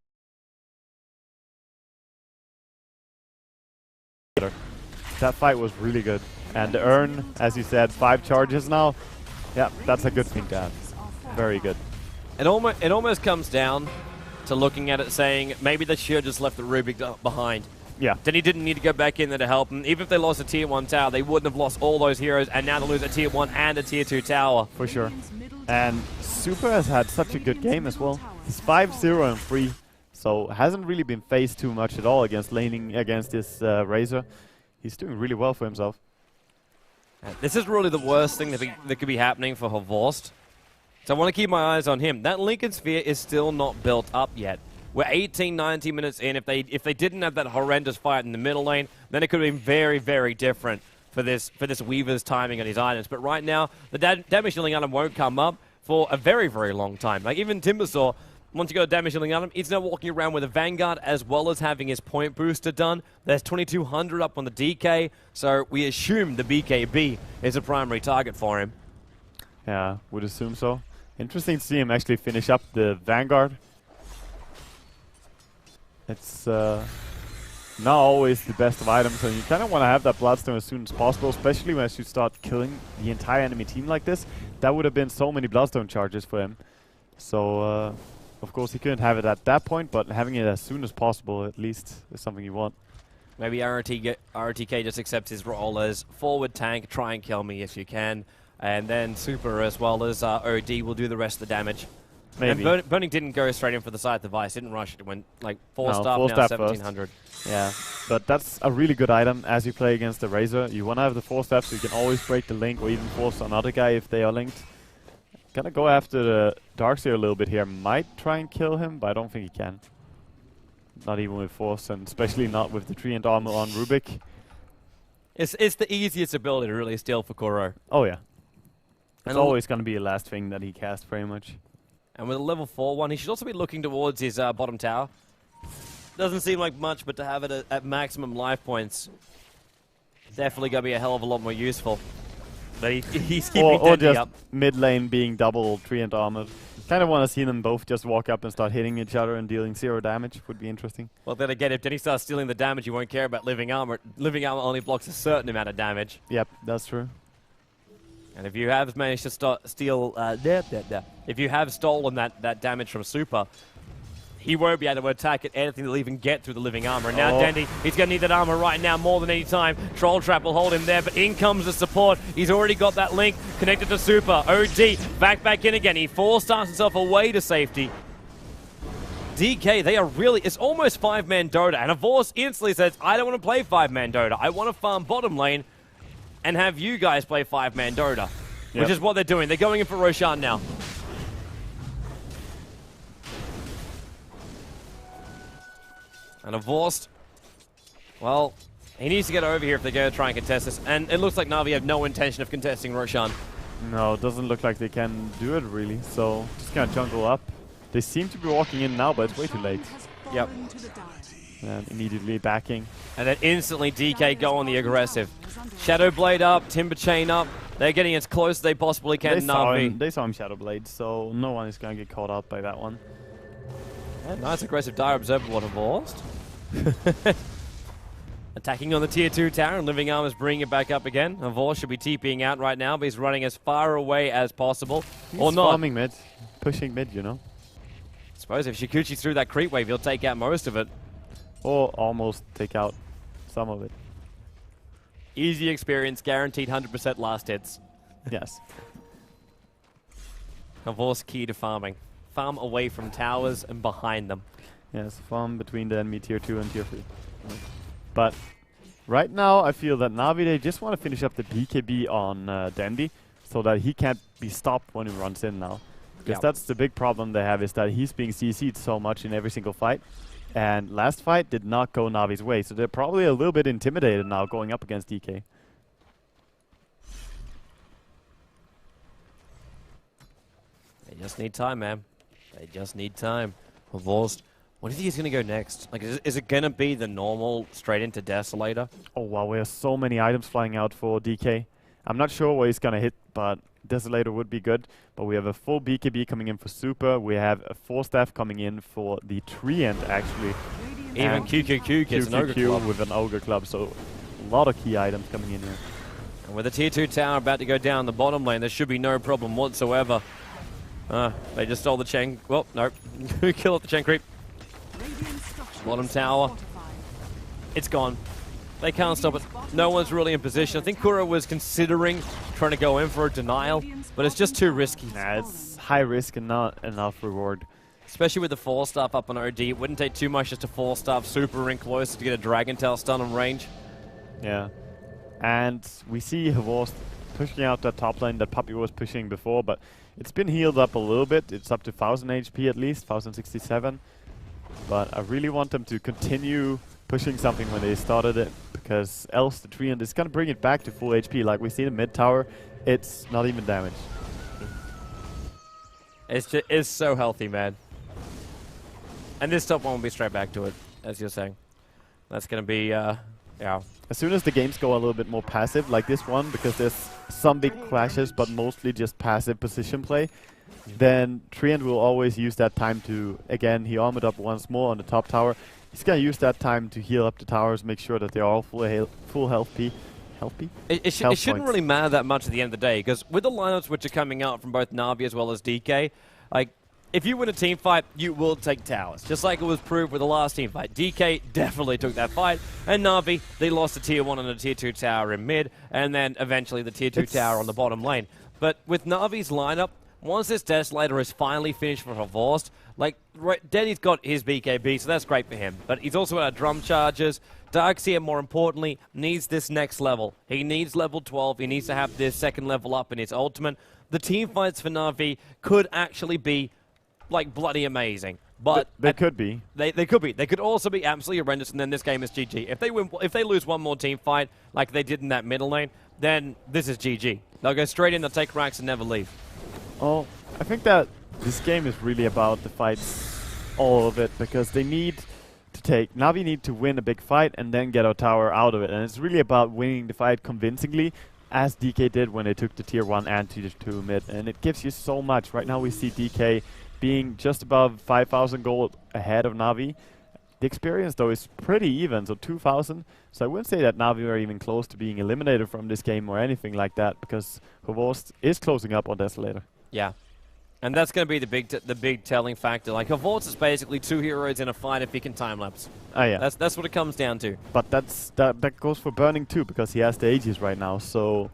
That fight was really good. And the Urn, as you said, 5 charges now. Yeah, that's a good thing to have. Very good. It almost comes down to looking at it saying maybe they should have just left the Rubik behind. Yeah. Then he didn't need to go back in there to help him. Even if they lost a tier 1 tower, they wouldn't have lost all those heroes, and now they lose a tier 1 and a tier 2 tower. For sure. And Super has had such a good game as well. He's 5-0 and 3, so hasn't really been faced too much at all against laning against this Razor. He's doing really well for himself. This is really the worst thing that could be happening for Hvorst. So I want to keep my eyes on him. That Lincoln Sphere is still not built up yet. We're 18, 19 minutes in. If they didn't have that horrendous fight in the middle lane, then it could have been very, very different for this Weaver's timing on his items. But right now, the damage dealing item won't come up for a very, very long time. Like even Timbersaw, once you got a damage dealing item, he's now walking around with a Vanguard as well as having his point booster done. There's 2200 up on the DK, so we assume the BKB is a primary target for him. Yeah, would assume so. Interesting to see him actually finish up the Vanguard. It's not always the best of items, and you kind of want to have that Bloodstone as soon as possible, especially when you start killing the entire enemy team like this. That would have been so many Bloodstone charges for him. So, of course, he couldn't have it at that point, but having it as soon as possible, at least, is something you want. Maybe RTK just accepts his role as forward tank, try and kill me if you can, and then Super as well as OD will do the rest of the damage. Maybe. And Burning didn't go straight in for the side device, didn't rush it. It went like 4-star, now 1700. Yeah, but that's a really good item as you play against the Razor. You want to have the 4-step so you can always break the link or even force another guy if they are linked. Gonna go after the Darkseer a little bit here. Might try and kill him, but I don't think he can. Not even with force, and especially not with the Treant armor on Rubik. It's the easiest ability to really steal for Kuro. Oh yeah. It's And always gonna be the last thing that he casts pretty much. And with a level 4 one, he should also be looking towards his bottom tower. Doesn't seem like much, but to have it at maximum life points, definitely going to be a hell of a lot more useful. But he's keeping or Dendy just up. mid lane being double Treant armored. Kind of want to see them both just walk up and start hitting each other and dealing 0 damage. Would be interesting. Well, then again, if Denny starts stealing the damage, you won't care about living armor. Living armor only blocks a certain amount of damage. Yep, that's true. And if you have managed to steal, if you have stolen that damage from Super, he won't be able to attack it, anything that'll even get through the living armor. And now Dendy, he's going to need that armor right now more than any time. Troll Trap will hold him there, but in comes the support. He's already got that link connected to Super. OD, back in again. He 4-stars himself away to safety. DK, they are really, it's almost 5-man Dota. And Hvorst instantly says, I don't want to play 5-man Dota. I want to farm bottom lane and have you guys play 5-man Dota, which is what they're doing. They're going in for Roshan now. And Hvorst, well, he needs to get over here if they're going to try and contest this. And it looks like Na'Vi have no intention of contesting Roshan. No, it doesn't look like they can do it really. So just gonna jungle up. They seem to be walking in now, but it's way too late. Yep. And immediately backing. And then instantly DK go on the aggressive. Shadow Blade up, Timber Chain up. They're getting as close as they possibly can to Na'Vi. They saw him Shadow Blade, so no one is going to get caught out by that one. Yeah, nice aggressive Dire Observer water Hvorst. Attacking on the tier 2 tower, and Living Arm is bringing it back up again. Hvorst should be TPing out right now, but he's running as far away as possible. Or not. Farming mid, pushing mid, you know. I suppose if Shukuchi's through that creep wave, he'll take out most of it. Or almost take out some of it. Easy experience, guaranteed 100% last hits. Yes. Hvorst key to farming. Farm away from towers and behind them. Yes, farm between the enemy tier 2 and tier 3. But right now, I feel that Na'Vi, they just want to finish up the BKB on Dandy so that he can't be stopped when he runs in now. Because that's the big problem they have, is that he's being CC'd so much in every single fight. And last fight did not go Na'Vi's way, so they're probably a little bit intimidated now going up against DK. They just need time, man. They just need time. Hvorst, what do you think he's going to go next? Like, is it going to be the normal straight into Desolator? Oh wow, we have so many items flying out for DK. I'm not sure where he's going to hit, but Desolator would be good, but we have a full BKB coming in for Super. We have a 4-staff coming in for the Treant, actually. Even And QQQ gets an Ogre Club. with an Ogre Club, so a lot of key items coming in here. And with the tier 2 tower about to go down the bottom lane, there should be no problem whatsoever. They just stole the Chen. Well, no. Kill off the Chen creep. Bottom tower. It's gone. They can't stop it. No one's really in position. I think Kuro was considering trying to go in for a denial, but it's just too risky. Nah, it's high risk and not enough reward. Especially with the 4-staff up on OD. It wouldn't take too much just to 4-staff Super in close to get a Dragon Tail stun on range. Yeah. And we see Hvorst pushing out that top lane that Puppey was pushing before, but it's been healed up a little bit. It's up to 1000 HP at least, 1067. But I really want them to continue pushing something when they started it, because else the Treant is going to bring it back to full HP. Like we see the mid tower, it's not even damaged. It's so healthy, man. And this top one will be straight back to it, as you're saying. That's going to be, yeah. As soon as the games go a little bit more passive, like this one, because there's some big clashes, but mostly just passive position play, then Treant will always use that time to, again, he armored up once more on the top tower. He's going to use that time to heal up the towers, make sure that they're all full health P. It shouldn't really matter that much at the end of the day, because with the lineups which are coming out from both Na'Vi as well as DK, like, if you win a team fight, you will take towers. Just like it was proved with the last team fight. DK definitely took that fight, and Na'Vi, they lost a tier 1 and a tier 2 tower in mid, and then eventually the tier 2 tower on the bottom lane. But with Na'Vi's lineup, once this Desolator is finally finished for Hvorst, like, Denny's got his BKB, so that's great for him. But he's also got drum charges. Darkseer, more importantly, needs this next level. He needs level 12. He needs to have this second level up in his ultimate. The team fights for Na'Vi could actually be, like, bloody amazing. But they could be. They could be. They could also be absolutely horrendous, and then this game is GG. If they lose one more team fight, like they did in that middle lane, then this is GG. They'll go straight in, they'll take racks, and never leave. Oh, I think that this game is really about the fights, all of it, because they need to take... Na'Vi need to win a big fight and then get our tower out of it. And it's really about winning the fight convincingly, as DK did when they took the tier 1 and tier 2 mid. And it gives you so much. Right now we see DK being just above 5,000 gold ahead of Na'Vi. The experience, though, is pretty even, so 2,000. So I wouldn't say that Na'Vi are even close to being eliminated from this game or anything like that, because Hvorst is closing up on Desolator. Yeah. And that's going to be the big telling factor. Like, Hvorst is basically 2 heroes in a fight if he can time-lapse. Oh, yeah. That's what it comes down to. But that goes for Burning too, because he has the Aegis right now. So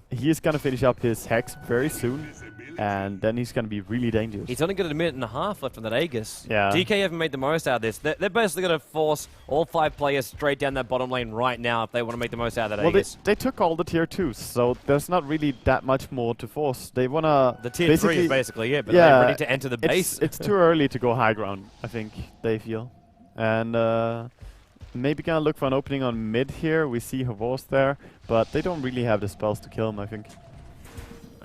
he is going to finish up his Hex very soon, and then he's going to be really dangerous. He's only got a minute and a half left on that Aegis. Yeah. DK haven't made the most out of this. They're basically going to force all 5 players straight down that bottom lane right now if they want to make the most out of that Aegis. They took all the tier 2s, so there's not really that much more to force. They want to... The tier 3 is basically it, but they're ready to enter the base. It's too early to go high ground, I think, they feel. And maybe gonna look for an opening on mid here. We see Hvorst there, but they don't really have the spells to kill him, I think.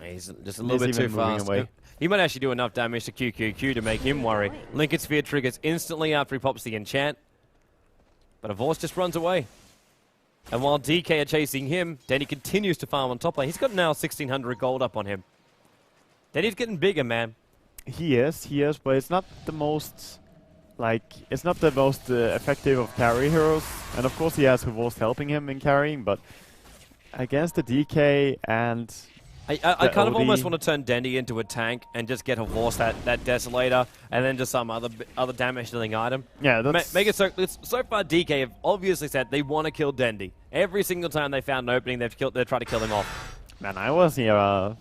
He's just a little bit too fast. Away. He might actually do enough damage to QQQ to make him worry. Lincoln Sphere triggers instantly after he pops the enchant. But Hvorst just runs away. And while DK are chasing him, Denny continues to farm on top lane. He's got now 1,600 gold up on him. Denny's getting bigger, man. He is, but it's not the most... Like, it's not the most effective of carry heroes. And of course he has Hvorst helping him in carrying, but against the DK and... I kind of almost want to turn Dendy into a tank and just get Hvorst that Desolator and then just some other damage dealing item. Yeah, that's... Make it so far DK have obviously said they want to kill Dendy. Every single time they found an opening, they've tried to kill him off. Man, I want to see I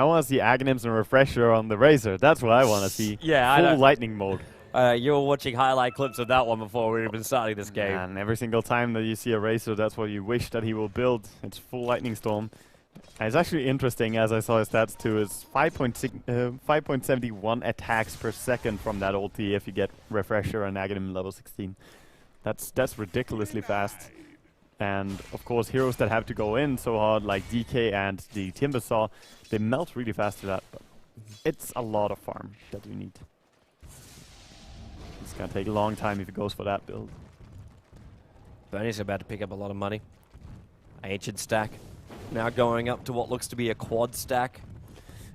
want to see Aghanims and Refresher on the Razor. That's what I want to see. Yeah, full lightning mode. You were watching highlight clips of that one before we were even starting this game. And every single time that you see a Razor, that's what you wish that he will build. It's full lightning storm. And it's actually interesting, as I saw his stats too, is 5.71 attacks per second from that ulti if you get Refresher and Aghanim level 16. That's ridiculously fast. And of course, heroes that have to go in so hard, like DK and the Timbersaw, they melt really fast to that. But it's a lot of farm that you need. It's gonna take a long time if it goes for that build. Bernie's about to pick up a lot of money. Ancient stack. Now going up to what looks to be a quad stack.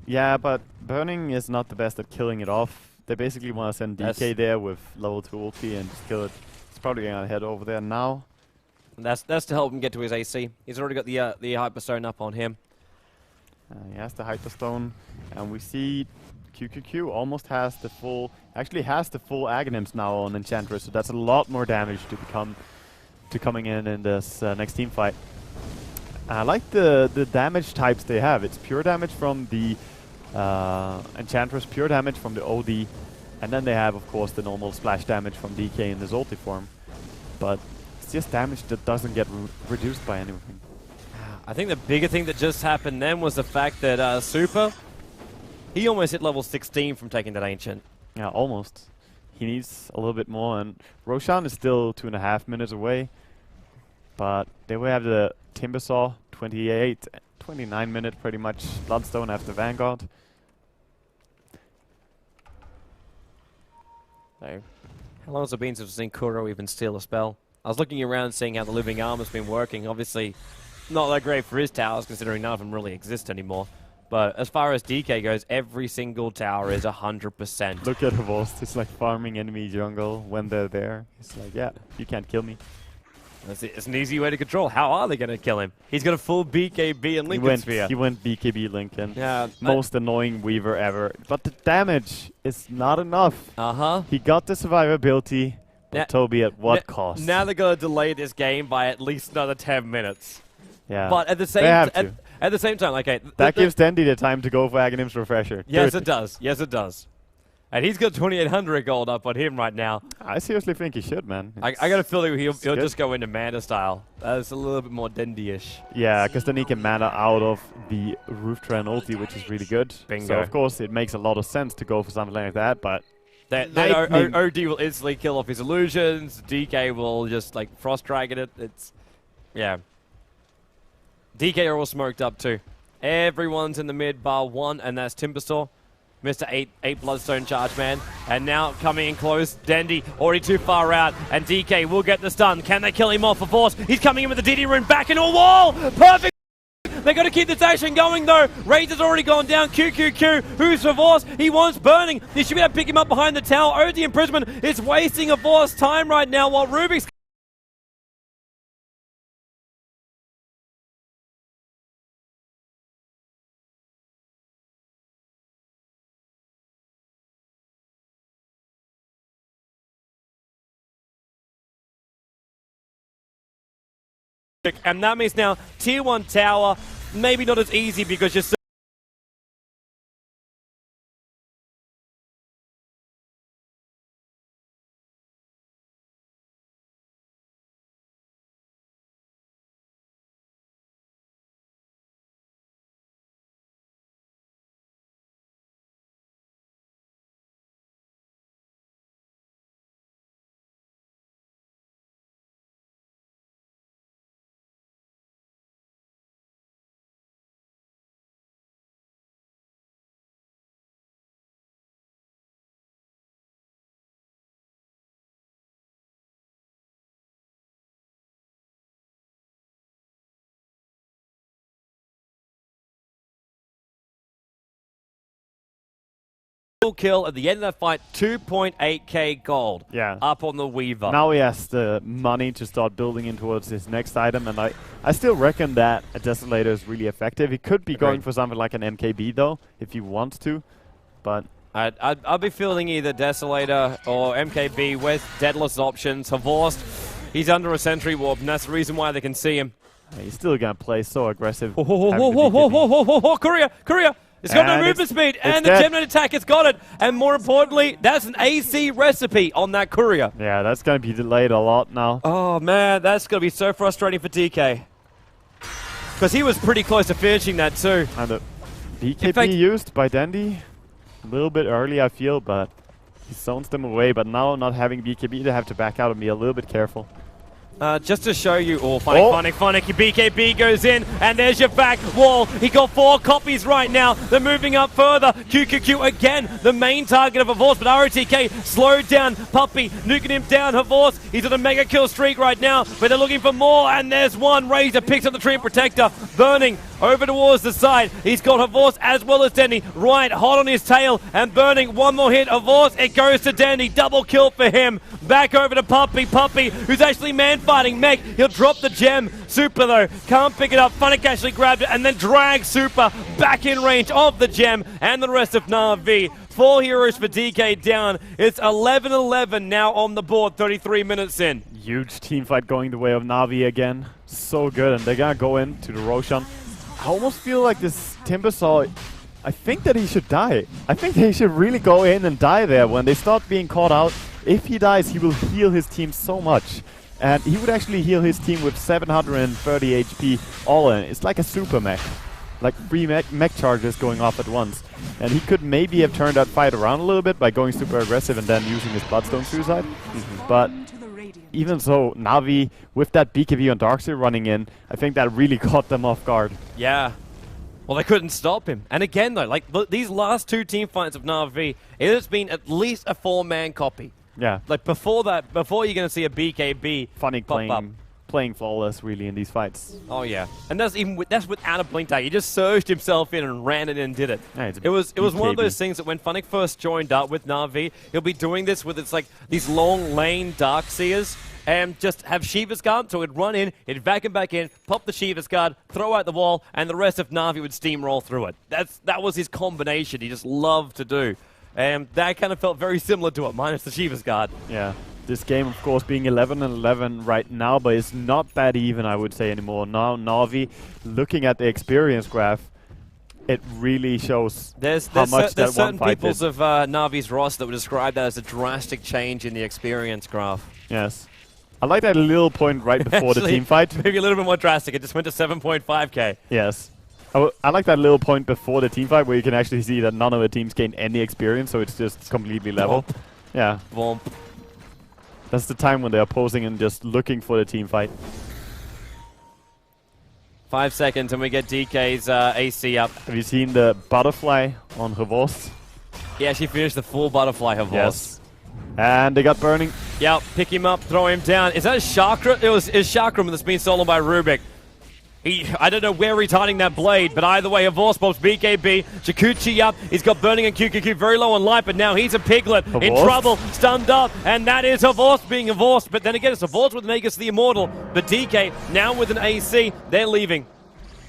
Yeah, but Burning is not the best at killing it off. They basically want to send DK there with level 2 ulti and just kill it. It's probably going to head over there now. And that's to help him get to his AC. He's already got the Hyperstone up on him. He has the Hyperstone, and we see QQQ almost has the full, actually has the full Aghanims now on Enchantress, so that's a lot more damage to coming in this next team fight. I like the damage types they have. It's pure damage from the Enchantress, pure damage from the OD, and then they have, of course, the normal splash damage from DK in his ulti form. But it's just damage that doesn't get reduced by anything. I think the bigger thing that just happened then was the fact that Super, he almost hit level 16 from taking that Ancient. Yeah, almost. He needs a little bit more, and Roshan is still 2.5 minutes away. But there we have the Timbersaw, 29 minute pretty much, Bloodstone after Vanguard. So, how long has it been since we've seen Kuro even steal a spell? I was looking around seeing how the Living Armor's been working. Obviously, not that great for his towers, considering none of them really exist anymore. But as far as DK goes, every single tower is 100%. Look at Havost, it's like farming enemy jungle when they're there. It's like, yeah, you can't kill me. It's an easy way to control. How are they going to kill him? He's got a full BKB and Lincoln Sphere. He went BKB Lincoln. Yeah, most annoying Weaver ever. But the damage is not enough. He got the survivability, but Toby at what cost? Now they're going to delay this game by at least another 10 minutes. Yeah. But at the same at the same time, okay. That gives Dendy the time to go for Aghanim's Refresher. Yes, it does. Yes, it does. And he's got 2,800 gold up on him right now. I seriously think he should, man. I got a feeling he'll just go into mana style. That's a little bit more Dendy-ish. Yeah, because then he can mana out of the Roof Tran ulti, which is really good. Bingo. So, of course, it makes a lot of sense to go for something like that, but... OD will instantly kill off his illusions. DK will just, like, Frost Dragon it. It's... Yeah. DK are all smoked up, too. Everyone's in the mid bar 1, and that's Timbersaw. Mr. 8 Bloodstone charge, man. And now coming in close, Dendy already too far out, and DK will get the stun. Can they kill him off for force? He's coming in with the DD rune back into a wall! Perfect! They got to keep this action going, though. Razor's already gone down. QQQ, who's for Force? He wants Burning. They should be able to pick him up behind the tower. OD Imprisonment is wasting a Force time right now while Rubik's... And that means now tier 1 tower, maybe not as easy because you're kill at the end of that fight, 2.8k gold. Yeah. Up on the Weaver. Now he has the money to start building in towards his next item, and I still reckon that a Desolator is really effective. He could be going for something like an MKB though, if he wants to, but... I'll be feeling either Desolator or MKB with Deadless options. Havorst, he's under a Sentry Warp, and that's the reason why they can see him. Yeah, he's still gonna play so aggressive. Courier! It's got no movement speed, and the Gemini attack has got it. And more importantly, that's an AC recipe on that Courier. Yeah, that's going to be delayed a lot now. Oh, man, that's going to be so frustrating for DK. Because he was pretty close to finishing that, too. And the BKB used by Dandy. A little bit early, I feel, but he zones them away. But now, not having BKB, they have to back out and be a little bit careful. Just to show you, Funny, BKB goes in, and there's your back wall. He got 4 copies right now. They're moving up further. QQQ again, the main target of Havorce, but ROTK slowed down. Puppey nuking him down. Havorce, he's on a mega kill streak right now, but they're looking for more, and there's one. Razor picks up the Treant Protector. Burning over towards the side. He's got Havorce as well as Dendy right hot on his tail, and Burning, one more hit. Havorce, it goes to Dendy. Double kill for him. Back over to Puppey. Puppey, who's actually man-fighting Mech. He'll drop the gem. Super, though, can't pick it up. Funnick actually grabbed it and then drags Super back in range of the gem and the rest of Na'Vi. 4 heroes for DK down. It's 11-11 now on the board, 33 minutes in. Huge team fight going the way of Na'Vi again. So good, and they're gonna go into the Roshan. I almost feel like this Timbersaw, I think that he should die. I think they should really go in and die there when they start being caught out. If he dies, he will heal his team so much. And he would actually heal his team with 730 HP all in. It's like a super mech. Like 3 mech charges going off at once. And he could maybe have turned that fight around a little bit by going super aggressive and then using his Bloodstone Suicide. But even so, Na'Vi, with that BKB on Darkseer running in, I think that really caught them off guard. Yeah. Well, they couldn't stop him. And again, though, like these last 2 team fights of Na'Vi, it has been at least a 4-man copy. Yeah. Like before that, before you're going to see a BKB Funnick playing flawless really in these fights. Oh yeah, and that's without a blink tag. He just surged himself in and ran it in and did it. Yeah, it was one of those things that when Funnick first joined up with Na'Vi, he'll be doing this with it's like these long lane Darkseers and just have Shiva's Guard, so he'd run in, he'd vacuum back in, pop the Shiva's Guard, throw out the wall, and the rest of Na'Vi would steamroll through it. That was his combination he just loved to do. And that kind of felt very similar to it, minus the Shiva's Guard. Yeah. This game, of course, being 11-11 right now, but it's not that even, I would say, anymore. Now, Na'Vi, looking at the experience graph, it really shows how much that one fight did. There's certain peoples of Na'Vi's roster that would describe that as a drastic change in the experience graph. Yes. I like that little point right before the team fight. Maybe a little bit more drastic. It just went to 7.5k. Yes. I like that little point before the team fight where you can actually see that none of the teams gain any experience, so it's just completely level. Vomp. Yeah. Vomp. That's the time when they're posing and just looking for the team fight. 5 seconds and we get DK's AC up. Have you seen the butterfly on Havorce? He actually finished the full butterfly Havorce. Yes. And they got Burning. Yep, pick him up, throw him down. Is that Chakra? It's Chakram that's been stolen by Rubik. I don't know where he's hiding that blade, but either way, Havorce pops BKB. Chikuchi up. He's got Burning and QQQ very low on life, but now he's a piglet in trouble, stunned up, and that is Havorce being Havorce. But then again, it's Havorce with Magus the Immortal. But DK, now with an AC, they're leaving.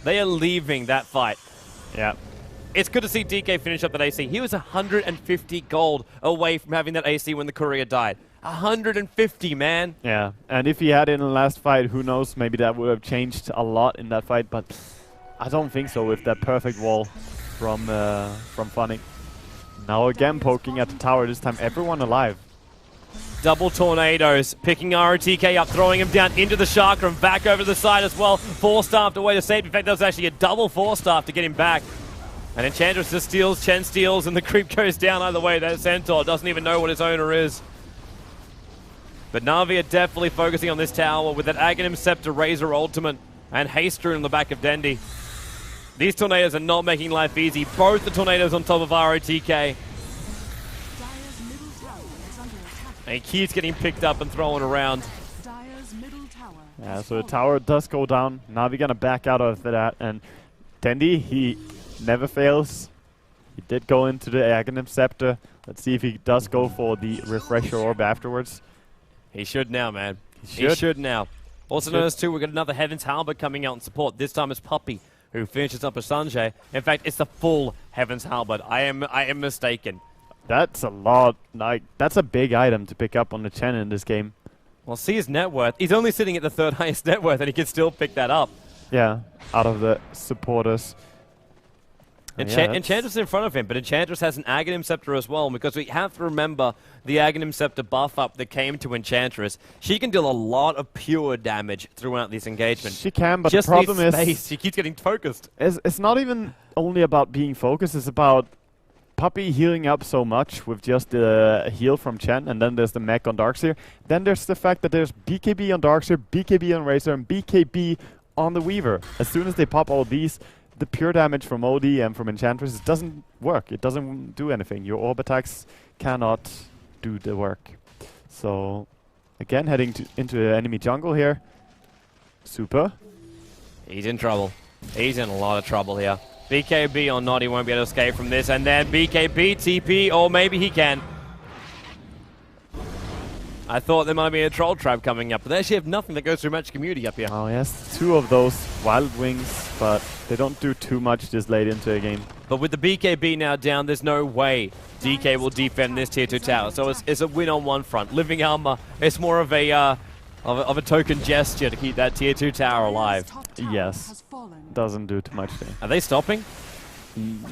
They are leaving that fight. Yeah. It's good to see DK finish up that AC. He was 150 gold away from having that AC when the courier died. 150, man. Yeah, and if he had it in the last fight, who knows, maybe that would have changed a lot in that fight, but I don't think so with that perfect wall from Funnick. Now again poking at the tower, this time everyone alive. Double tornadoes, picking ROTK up, throwing him down into the Chakra and back over to the side as well. 4-staffed away to save. In fact, that was actually a double 4-staff to get him back. And Enchantress just steals, Chen steals, and the creep goes down either way. That Centaur doesn't even know what his owner is. But Na'Vi are definitely focusing on this tower with that Aghanim Scepter Razor Ultimate and Haste Rune on the back of Dendy. These tornadoes are not making life easy. Both the tornadoes on top of ROTK. And he keeps getting picked up and thrown around. Yeah, so the tower does go down. Na'Vi gonna back out of that. And Dendy, he never fails. He did go into the Aghanim Scepter. Let's see if he does go for the Refresher Orb afterwards. He should now, man. He should now. Also notice, too, we've got another Heaven's Halberd coming out in support. This time it's Puppey, who finishes up with Sanjay. In fact, it's the full Heaven's Halberd. I am mistaken. That's a lot. Like, that's a big item to pick up on the Chen in this game. Well, see his net worth. He's only sitting at the 3rd highest net worth, and he can still pick that up. Yeah, out of the supporters. Enchantress is in front of him, but Enchantress has an Aghanim Scepter as well, because we have to remember the Aghanim Scepter buff up that came to Enchantress. She can deal a lot of pure damage throughout this engagement. She can, but just the problem is... she keeps getting focused. It's not even only about being focused, it's about Puppey healing up so much with just the heal from Chen, and then there's the mech on Darkseer. Then there's the fact that there's BKB on Darkseer, BKB on Razor, and BKB on the Weaver. As soon as they pop all these, the pure damage from OD and from Enchantress doesn't work. It doesn't do anything. Your orb attacks cannot do the work. So, again, heading into enemy jungle here. Super. He's in trouble. He's in a lot of trouble here. BKB or not, he won't be able to escape from this. And then BKB, TP, or maybe he can. I thought there might be a troll trap coming up, but they actually have nothing that goes through Magic Community up here. Oh, yes, 2 of those Wild Wings, but they don't do too much this late into a game. But with the BKB now down, there's no way DK will defend this tier 2 tower. So it's a win on one front. Living Armor, it's more of a token gesture to keep that tier 2 tower alive. Yes, doesn't do too much there. Are they stopping?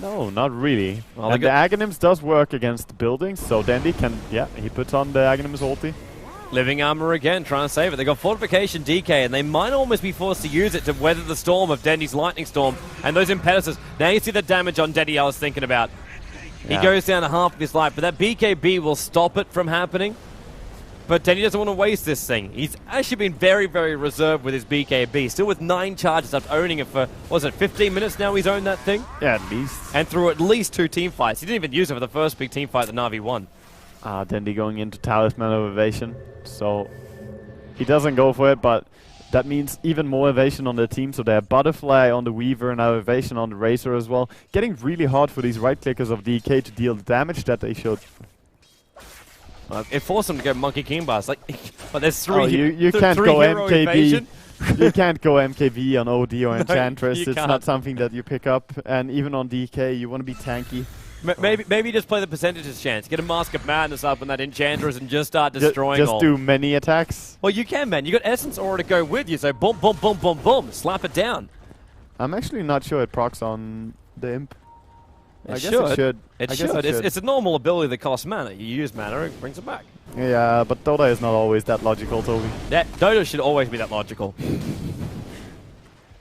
No, not really. Well, And the Aghanims does work against buildings, so Dandy can, yeah, he puts on the Aghanims ulti. Living Armor again, trying to save it. They got Fortification DK, and they might almost be forced to use it to weather the storm of Dendy's Lightning Storm and those Impetuses. Now you see the damage on Dendy I was thinking about. Yeah. He goes down to half of his life, but that BKB will stop it from happening. But Dendy doesn't want to waste this thing. He's actually been very, very reserved with his BKB. Still with 9 charges after owning it for, what was it, 15 minutes now he's owned that thing? Yeah, at least. And through at least 2 team fights. He didn't even use it for the first big team fight that Na'Vi won. Dandy going into Talisman of Evasion, so he doesn't go for it, but that means even more evasion on the team. So they have Butterfly on the Weaver and now evasion on the Razor as well. Getting really hard for these right-clickers of DK to deal the damage that they should. It forced them to go Monkey King Bus. Like, but there's 3 Oh, you can't three go hero evasion. MKB. You can't go MKB on OD or Enchantress. you It's can't. not something that you pick up. And even on DK, you want to be tanky. Maybe just play the percentages chance. Get a Mask of Madness up on that Enchantress and just start destroying Just all. do many attacks. Well, you can, man. You got Essence Aura to go with you, so boom, boom, boom, boom, boom. Slap it down. I'm actually not sure it procs on the Imp. I guess should. it should. It I guess should. It's a normal ability that costs mana. You use mana, it brings it back. Yeah, but Dota is not always that logical, Toby. Dota should always be that logical.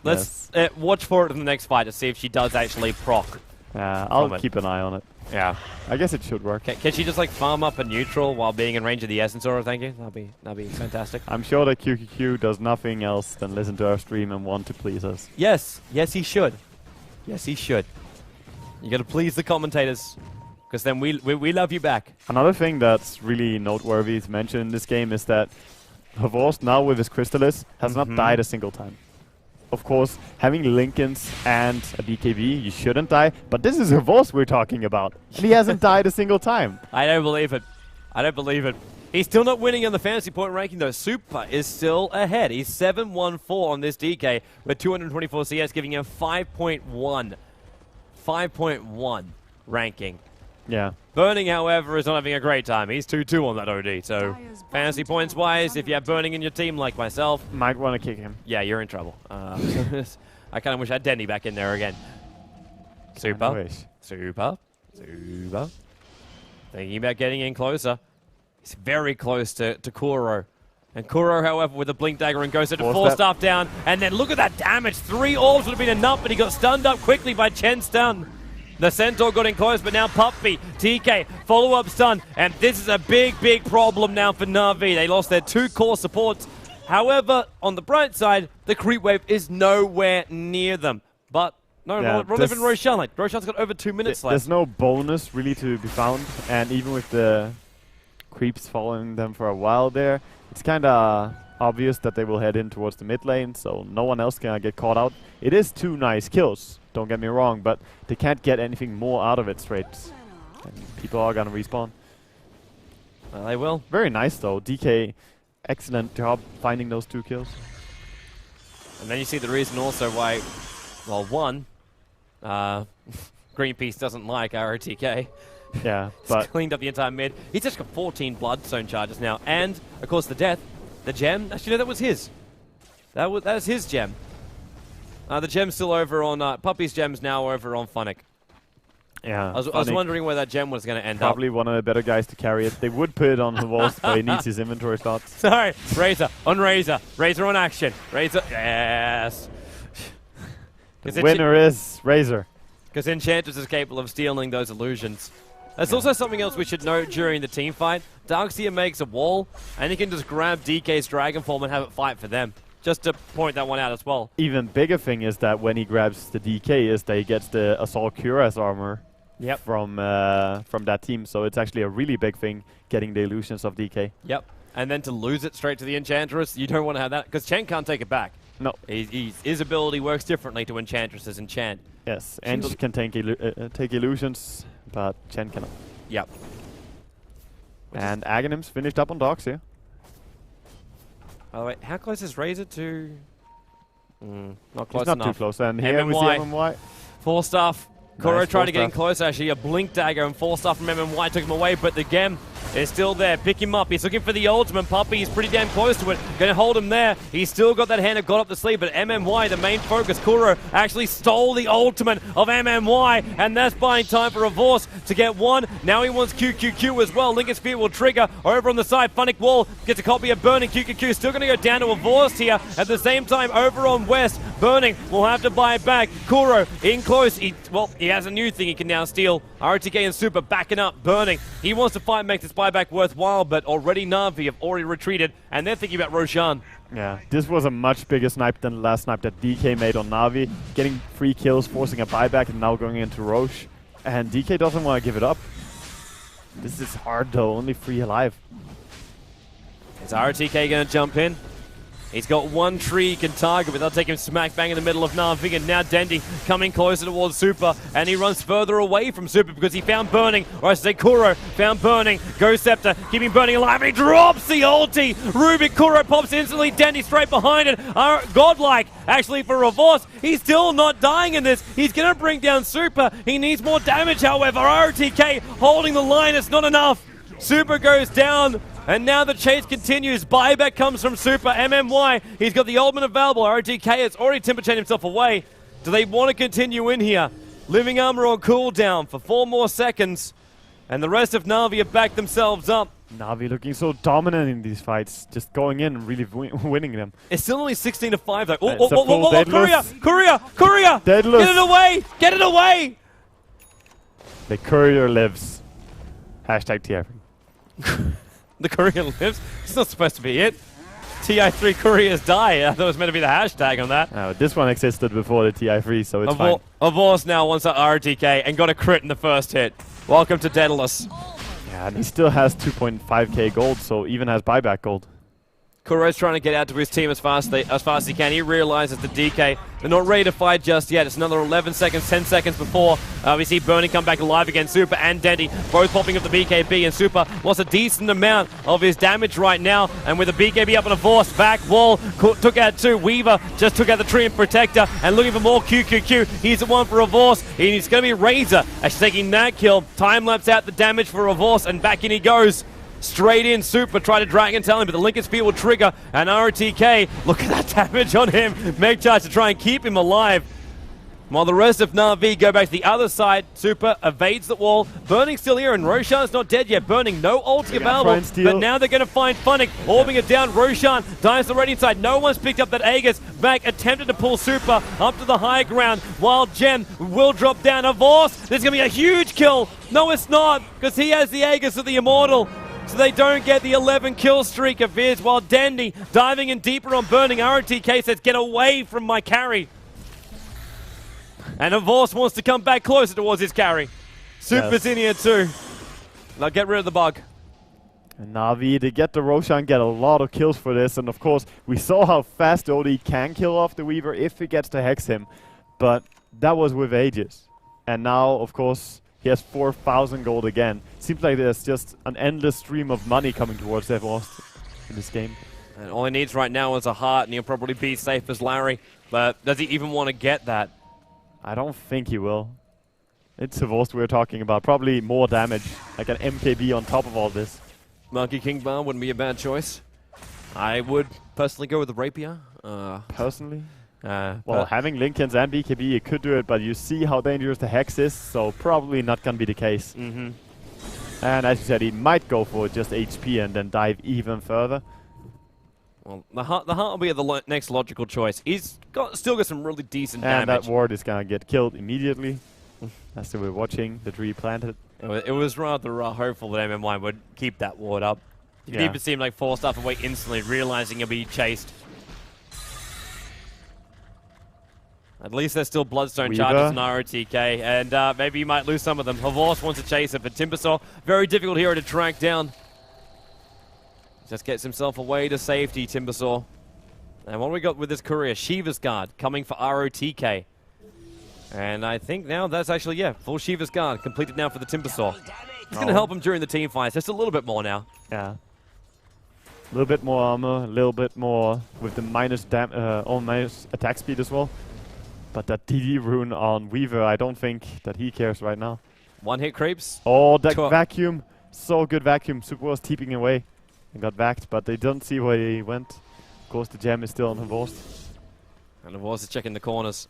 Let's watch for it in the next fight to see if she does actually proc. Yeah, I'll From it. keep an eye on it. Yeah. I guess it should work. Can she just like farm up a neutral while being in range of the Essence Aura? Thank you. That'd be fantastic. I'm sure that QQQ does nothing else than listen to our stream and want to please us. Yes, he should. Yes, he should. You got to please the commentators, because then we love you back. Another thing that's really noteworthy to mention in this game is that Havorst now with his Crystallis has not died a single time. Of course, having Lincolns and a BKB, you shouldn't die, but this is Havorst we're talking about, and he hasn't died a single time. I don't believe it. I don't believe it. He's still not winning on the fantasy point ranking, though. Super is still ahead. He's 7-1-4 on this DK with 224 CS, giving him 5.1. 5.1 ranking. Yeah. Burning, however, is not having a great time. He's 2-2 on that OD, so fantasy points-wise, if you have Burning in your team like myself, Might want to kick him. yeah, you're in trouble. I kind of wish I had Denny back in there again. Super. wish. Super. Thinking about getting in closer. He's very close to Kuro. And Kuro, however, with a Blink Dagger and goes into Force 4 that. staff down. And then look at that damage. 3 orbs would have been enough, but he got stunned up quickly by Chen Stun. The Centaur got in close, but now Puppey, TK, follow-up stun. And this is a big, big problem now for Na'Vi. They lost their 2 core supports. However, on the bright side, the creep wave is nowhere near them. But no, Yeah, not even Roshan. Like, Roshan's got over 2 minutes left. There's no bonus really to be found, and even with the creeps following them for a while there, it's kind of obvious that they will head in towards the mid lane, so no one else can get caught out. It is 2 nice kills, don't get me wrong, but they can't get anything more out of it straight. And people are gonna respawn. Well, they will. Very nice though, DK, excellent job finding those 2 kills. And then you see the reason also why, well, one, Greenpeace doesn't like ROTK. Yeah, He's but cleaned up the entire mid. He's just got 14 Bloodstone charges now. And, of course, the death. The gem. Actually, no, that was his. That was his gem. The gem's still over on... Puppey's gem's now over on Funnick. yeah, I was Funny. wondering where that gem was going to end Probably one of the better guys to carry it. They would put it on the walls, but he needs his inventory slots. Sorry. Razor on Razor. Razor on action. Razor. Yes. The winner is Razor. Because Enchantress is capable of stealing those illusions. There's also something else we should note during the team fight. Darkseer makes a wall, and he can just grab DK's Dragon Form and have it fight for them. Just to point that one out as well. Even bigger thing is that when he grabs the DK is that he gets the Assault Cuirass armor from that team. So it's actually a really big thing getting the illusions of DK. Yep. And then to lose it straight to the Enchantress, you don't want to have that. Because Chen can't take it back. No. His ability works differently to Enchantress's Enchant. Yes, Ench can take illusions, but Chen cannot. Yep. And Aghanim's finished up on Darkseer. By the way, how close is Razor to... not close It's not enough. too close. And here we see MMY. Falstaff. Kuro Nice tried to get in Falstaff. close, actually. A Blink Dagger and Falstaff from MMY took him away, but the Gem is still there. Pick him up. He's looking for the ultimate. Puppey, he's pretty damn close to it. Gonna hold him there. He's still got that hand of God up the sleeve, but MMY, the main focus. Kuro actually stole the ultimate of MMY, and that's buying time for Revorce to get one. Now he wants QQQ as well. Lincoln Spear will trigger. Over on the side, Funnick Wall gets a copy of Burning. QQQ still gonna go down to Revorce here. At the same time, over on West, Burning will have to buy it back. Kuro in close. He has a new thing he can now steal. RTK and Super backing up. Burning. He wants to fight, make this buyback worthwhile, but already Na'Vi have already retreated, and they're thinking about Roshan. Yeah, this was a much bigger snipe than the last snipe that DK made on Na'Vi. Getting 3 kills, forcing a buyback, and now going into Roche. And DK doesn't want to give it up. This is hard though, only 3 alive. Is RTK going to jump in? He's got one tree he can target, but they'll take him smack bang in the middle of Na'Vi, and now Dendi coming closer towards Super, and he runs further away from Super because he found Burning, or I should say Kuro found Burning. Ghost Scepter keeping Burning alive, and he drops the ulti. Rubik Kuro pops instantly, Dendi straight behind it. Godlike, actually, for Revorce. He's still not dying in this. He's going to bring down Super. He needs more damage, however. RTK holding the line. It's not enough. Super goes down. And now the chase continues. Buyback comes from Super. MMY, he's got the ultimate available. RTK has already Timber Chained himself away. Do they want to continue in here? Living Armor on cooldown for 4 more seconds. And the rest of Na'Vi have backed themselves up. Na'Vi looking so dominant in these fights. Just going in and really winning them. It's still only 16-5 though. It's a full Daedalus. Courier! Daedalus. Get it away! Get it away! The courier lives. Hashtag TF. The courier lives. It's not supposed to be it. TI3 couriers die. I thought it was meant to be the hashtag on that. This one existed before the TI3, so it's fine. Revorce now wants that RTK and got a crit in the first hit. Welcome to Daedalus. Yeah, and he still has 2.5k gold, so even has buyback gold. Kuro's trying to get out to his team as fast as he can. He realizes the DK, they're not ready to fight just yet. It's another 11 seconds, 10 seconds before we see Burning come back alive again. Super and Dendi both popping up the BKB, and Super lost a decent amount of his damage right now. And with the BKB up on a force, back wall took out 2. Weaver just took out the Tree and Protector, and looking for more QQQ. He's the one for Revorce. He's going to be Razor actually taking that kill. Time lapse out the damage for Revorce, and back in he goes. Straight in, Super tried to Dragon Tail him, but the Lincoln Spear will trigger, and RTK, look at that damage on him. Meg charge to try and keep him alive. While the rest of Na'Vi go back to the other side, Super evades the wall. Burning still here, and Roshan's not dead yet. Burning, no ulti available, but now they're going to find Funnick, orbing it down. Roshan dives already inside. No one's picked up that Aegis. Back attempted to pull Super up to the high ground, while Gem will drop down. Revorce, there's going to be a huge kill. No, it's not, because he has the Aegis of the Immortal. So they don't get the 11 kill streak of his, while Dendi diving in deeper on Burning. RTK says, get away from my carry. And Revorce wants to come back closer towards his carry. Super's in here too. Now get rid of the bug. And Na'Vi, they get the Roshan, get a lot of kills for this. And of course, we saw how fast OD can kill off the Weaver if he gets to hex him. But that was with Aegis. And now, of course, he has 4,000 gold again. Seems like there's just an endless stream of money coming towards Revorce in this game. And all he needs right now is a heart, and he'll probably be safe as Larry. But does he even want to get that? I don't think he will. It's Revorce we're talking about. Probably more damage, like an MKB on top of all this. Monkey King Bar wouldn't be a bad choice. I would personally go with the Rapier. Personally? Well, having Lincolns and BKB, you could do it, but you see how dangerous the Hex is, so probably not going to be the case. And as you said, he might go for just HP and then dive even further. Well, the heart will be the next logical choice. He's still got some really decent and damage. that ward is going to get killed immediately. As they were watching the tree planted. It was rather hopeful that MMY would keep that ward up. You could Yeah. even see him like force stuff away instantly, realizing he'll be chased. At least there's still Bloodstone Weaver. charges and ROTK, and maybe you might lose some of them. Havors wants to chase it, but Timbersaw, very difficult hero to track down. Just gets himself away to safety, Timbersaw. And what do we got with this courier? Shiva's Guard coming for ROTK. And I think now that's actually, yeah, full Shiva's Guard completed now for the Timbersaw. It's going to help him during the team fights, just a little bit more now. Yeah. A little bit more armor, a little bit more with the minus attack speed as well. But that DD rune on Weaver, I don't think that he cares right now. One hit creeps. Oh, that vacuum. So good vacuum. Super was teeping away and got vacked, but they don't see where he went. Of course, the gem is still on Havors. And Havors is checking the corners.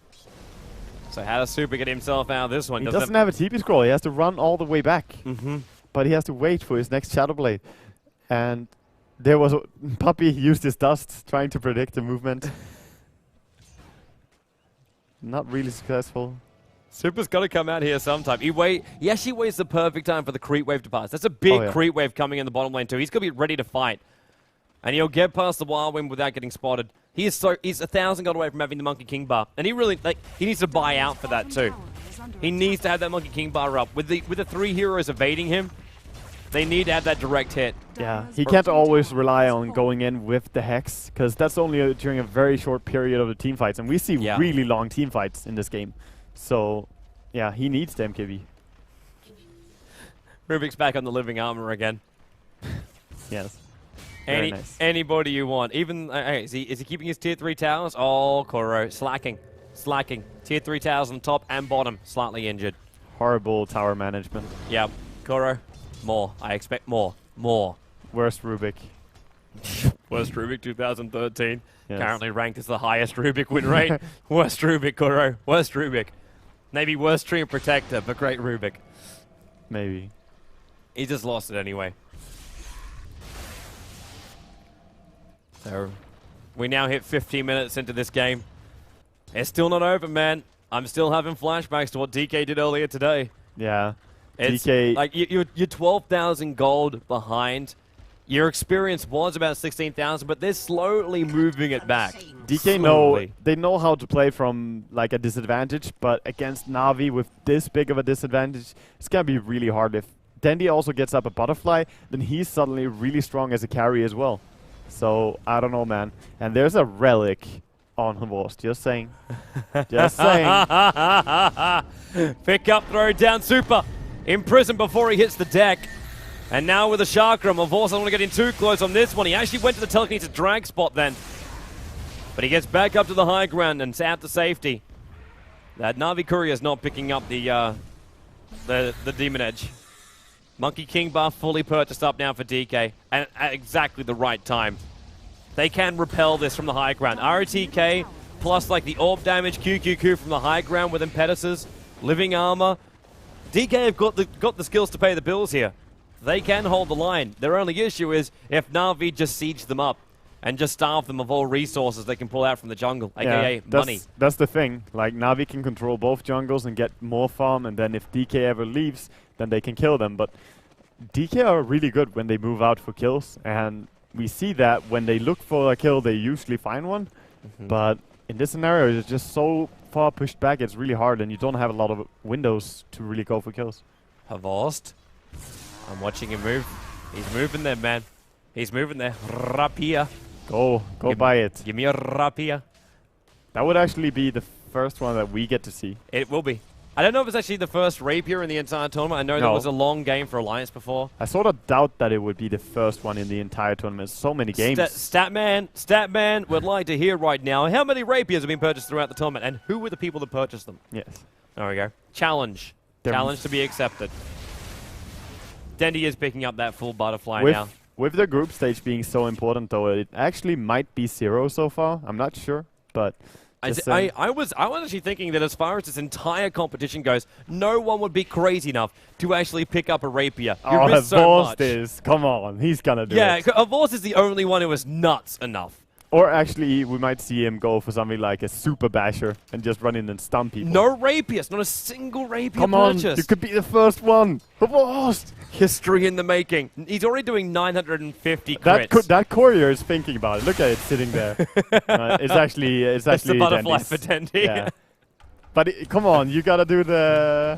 So how does Super get himself out of this one? He doesn't have a TP scroll. He has to run all the way back. But he has to wait for his next Shadow Blade. And there was Puppey used his dust trying to predict the movement. Not really successful. Super's got to come out here sometime. He actually waits the perfect time for the creep wave to pass. That's a big creep wave coming in the bottom lane too. He's going to be ready to fight. And he'll get past the Wild Wind without getting spotted. He's 1,000 gold away from having the Monkey King bar. And he really, he needs to buy out for that too. He needs to have that Monkey King bar up. With the 3 heroes evading him, they need to have that direct hit. Yeah, he can't always rely on going in with the Hex, because that's only during a very short period of the team fights. And we see really long team fights in this game. So, yeah, he needs the MKB. Rubik's back on the living armor again. Yes. Anybody you want. Even is he keeping his tier 3 towers? Oh, Koro slacking. Tier 3 towers on top and bottom, slightly injured. Horrible tower management. Yep. Koro, more. I expect more. Worst Rubik. Worst Rubik 2013. Yes. Currently ranked as the highest Rubik win rate. Worst Rubik, Koro. Worst Rubik. Maybe worst Treant Protector, but great Rubik. Maybe. He just lost it anyway. So, we now hit 15 minutes into this game. It's still not over, man. I'm still having flashbacks to what DK did earlier today. Yeah. It's DK... like, you're 12,000 gold behind. Your experience was about 16,000, but they're slowly moving it back. DK they know how to play from like a disadvantage, but against Na'Vi with this big of a disadvantage, it's going to be really hard. If Dandy also gets up a butterfly, then he's suddenly really strong as a carry as well. So, I don't know, man. And there's a relic on Havors. Just saying. Just saying. Pick up, throw down, Super. Imprisoned before he hits the deck. And now with the Chakram, Havors doesn't want to get in too close on this one. He actually went to the telekinesis drag spot then. But he gets back up to the high ground and out to safety. That Na'Vi Courier is not picking up the Demon Edge. Monkey King buff fully purchased up now for DK, and at exactly the right time. They can repel this from the high ground. ROTK plus like the orb damage, QQQ from the high ground with Impetuses, living armor. DK have got the skills to pay the bills here. They can hold the line. Their only issue is if Na'Vi just siege them up and just starve them of all resources they can pull out from the jungle, aka money. That's the thing. Like, Na'Vi can control both jungles and get more farm, and then if DK ever leaves, then they can kill them. But DK are really good when they move out for kills, and we see that when they look for a kill, they usually find one. But in this scenario, it's just so far pushed back, it's really hard, and you don't have a lot of windows to really go for kills. Havors. I'm watching him move. He's moving there, man. He's moving there. Rapier. Go buy it. Give me a rapier. That would actually be the first one that we get to see. It will be. I don't know if it's actually the first rapier in the entire tournament. I know there was a long game for Alliance before. I sort of doubt that it would be the first one in the entire tournament. So many games. Statman would like to hear right now how many rapiers have been purchased throughout the tournament and who were the people that purchased them. Yes. There we go. Challenge. Challenge to be accepted. Dendy is picking up that full butterfly now. With the group stage being so important, though, it actually might be 0 so far. I'm not sure, but I was actually thinking that as far as this entire competition goes, no one would be crazy enough to actually pick up a rapier. You risk so much. Come on, he's gonna do it. Yeah, Havors is the only one who is nuts enough Or actually, we might see him go for something like a super basher and just run in and stun people. No rapiers, not a single rapier Come on, purchased. you could be the first one. Horvost! History in the making. He's already doing 950 crits. That courier is thinking about it. Look at it sitting there. It's actually It's the butterfly Dendy's. for Dendy. Yeah. But come on, you gotta do the.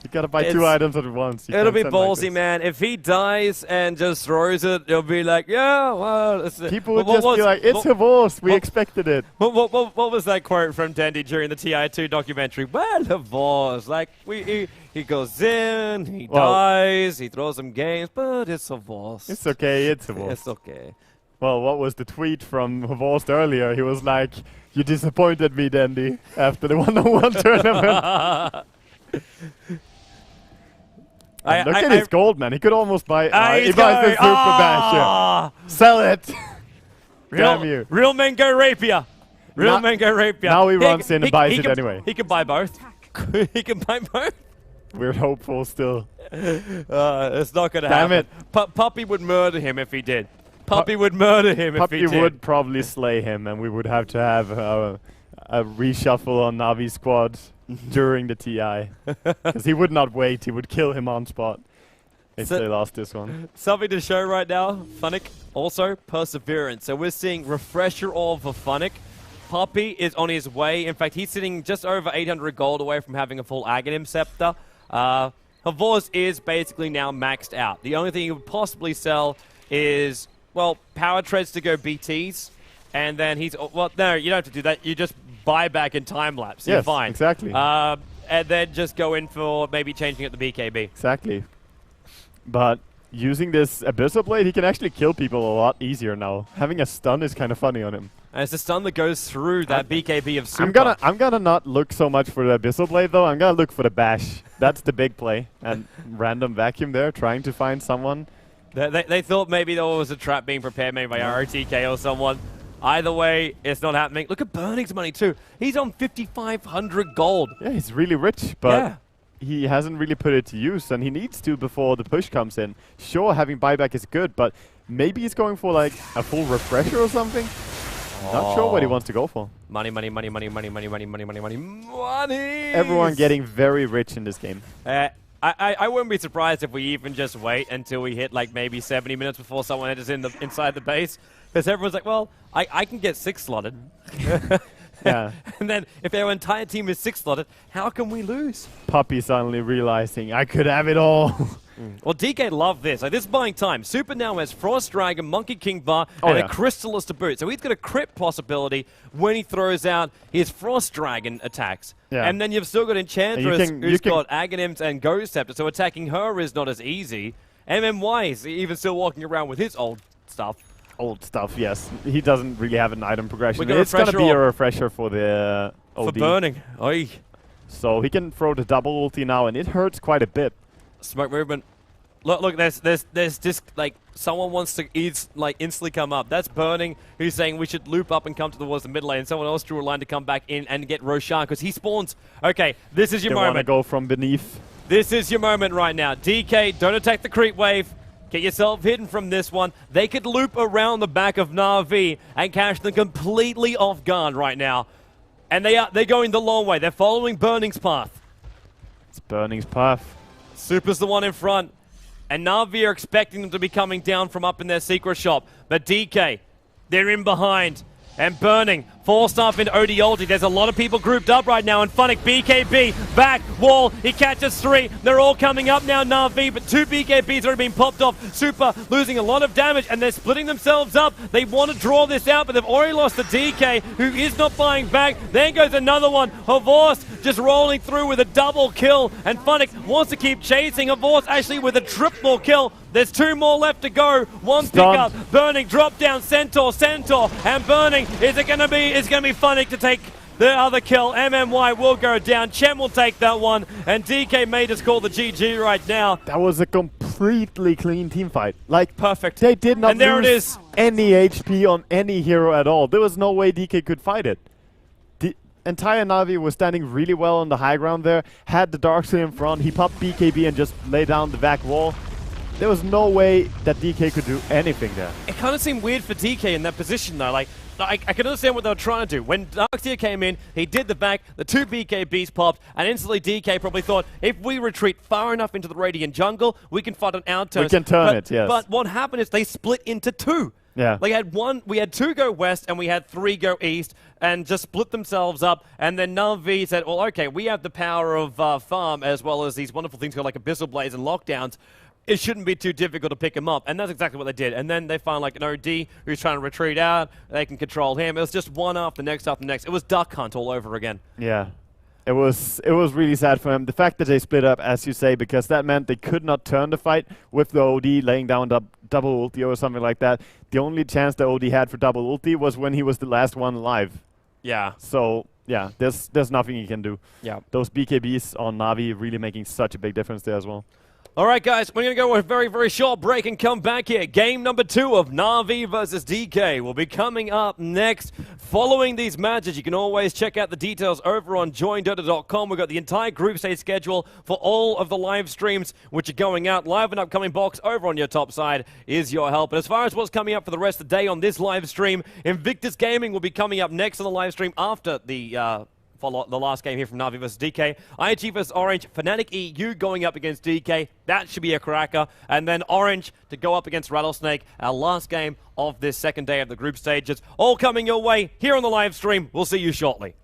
You gotta buy 2 items at once. You It'll can't be send like ballsy, this. man. If he dies and just throws it, it'll be like, yeah, well... People would just be like, it's Horvost. We expected it. What was that quote from Dendy during the TI2 documentary? Well, Horvost, like, he goes in, he dies, he throws some games, but it's Horvost. It's okay, it's Horvost. It's okay. Well, what was the tweet from Horvost earlier? He was like, you disappointed me, Dendy, after the one-on-one tournament. Look at his gold, man. He could almost buy. He buys the Super Basher. Sell it. Damn you. Real men go rapier. Real men go rapier. Now he runs in and buys it anyway. He can buy both. He can buy both. We're hopeful still. It's not going to Damn happen. it. Puppy would murder him if he did. Puppy would murder him if he did. Puppy would probably slay him, and we would have to have a reshuffle on Navi's squad during the TI. Because he would not wait. He would kill him on spot if they lost this one. Something to show right now. Funnick, also Perseverance. So we're seeing Refresher Orb for Funnick. Puppy is on his way. In fact, he's sitting just over 800 gold away from having a full Aghanim Scepter. Horvost is basically now maxed out. The only thing he would possibly sell is, well, Power Treads to go BTs. And then he's... Well, no, you don't have to do that. You just buy back in time-lapse. Yes, you're fine. Exactly. And then just go in for maybe changing up the BKB. Exactly. But using this Abyssal Blade, he can actually kill people a lot easier now. Having a stun is kind of funny on him. And it's the stun that goes through that BKB of Super. I'm gonna not look so much for the Abyssal Blade though. I'm gonna look for the bash. That's the big play. And random vacuum there, trying to find someone. They thought maybe there was a trap being prepared maybe by ROTK or someone. Either way, it's not happening. Look at Burning's money too. He's on 5,500 gold. Yeah, he's really rich, but he hasn't really put it to use, and he needs to before the push comes in. Sure, having buyback is good, but maybe he's going for like a full refresher or something. Not sure what he wants to go for. Money, money, money, money, money, money, money, money, money, money, money. Everyone getting very rich in this game. I wouldn't be surprised if we even just wait until we hit like maybe 70 minutes before someone enters inside the base. Because everyone's like, well, I can get 6 slotted. Yeah. And then if our entire team is 6 slotted, how can we lose? Puppy suddenly realizing, I could have it all. Well, DK loved this. Like, this is buying time. Super now has Frost Dragon, Monkey King Bar, and a Crystallis to boot. So he's got a crit possibility when he throws out his Frost Dragon attacks. Yeah. And then you've still got Enchantress, who's got Aghanims and Ghost Scepter, so attacking her is not as easy. MMY is even still walking around with his old stuff. Old stuff, yes. He doesn't really have an item progression. It's going to be a refresher for the OD. For Burning. Oy. So he can throw the double ulti now, and it hurts quite a bit. Smoke movement. Look, there's just like someone wants to instantly come up. That's Burning, who's saying we should loop up and come towards the mid lane. Someone else drew a line to come back in and get Roshan because he spawns. Okay, this is your moment. They want to go from beneath. This is your moment right now. DK, don't attack the creep wave. Get yourself hidden from this one. They could loop around the back of Na'Vi and catch them completely off guard right now. And they're going the long way. They're following Burning's path. It's Burning's path. Super's the one in front. And Na'Vi are expecting them to be coming down from up in their secret shop. But DK, they're in behind. And Burning, forced up in OD ulti. There's a lot of people grouped up right now. And Funnick, BKB, back, wall. He catches 3. They're all coming up now, Na'Vi. But 2 BKBs already been popped off. Super losing a lot of damage. And they're splitting themselves up. They want to draw this out, but they've already lost the DK, who is not buying back. Then goes another one. Horvost just rolling through with a double kill. And Funnick wants to keep chasing. Horvost actually with a triple kill. There's 2 more left to go. One pickup. Burning, drop down, Centaur, and Burning. Is it going to be? It's going to be Funnick to take the other kill. MMY will go down. Chen will take that one. And DK may just call the GG right now. That was a completely clean team fight. Like, perfect. They did not and there lose it is. any HP on any hero at all. There was no way DK could fight it. The entire Na'Vi was standing really well on the high ground there. Had the Darkseid in front. He popped BKB and just laid down the back wall. there was no way that DK could do anything there. It kind of seemed weird for DK in that position, though. Like, I can understand what they were trying to do. When Darkseer came in, he did the back, the 2 BKBs popped, and instantly DK probably thought, if we retreat far enough into the Radiant jungle, we can fight on our turns. We can turn it, yes. But what happened is they split into 2. Yeah. We had 2 go west and we had 3 go east and just split themselves up. And then Na'Vi said, well, okay, we have the power of farm as well as these wonderful things called like Abyssal Blaze and lockdowns. It shouldn't be too difficult to pick him up. And that's exactly what they did. And then they found like an OD who's trying to retreat out. They can control him. It was just one after the next after the next. It was Duck Hunt all over again. Yeah. It was really sad for him. The fact that they split up, as you say, because that meant they could not turn the fight with the OD laying down double ulti or something like that. The only chance the OD had for double ulti was when he was the last one alive. Yeah. So, yeah, there's nothing he can do. Yeah. Those BKBs on Na'Vi really making such a big difference there as well. All right, guys, we're going to go a very, very short break and come back here. Game number 2 of Na'Vi versus DK will be coming up next. Following these matches, you can always check out the details over on joindota.com. We've got the entire group stage schedule for all of the live streams, which are going out. Live and upcoming box over on your top side is your help. And as far as what's coming up for the rest of the day on this live stream, Invictus Gaming will be coming up next on the live stream after the last game here from Na'Vi versus DK. IG versus Orange, Fnatic EU going up against DK. That should be a cracker. And then Orange to go up against Rattlesnake, our last game of this second day of the group stages. All coming your way here on the live stream. We'll see you shortly.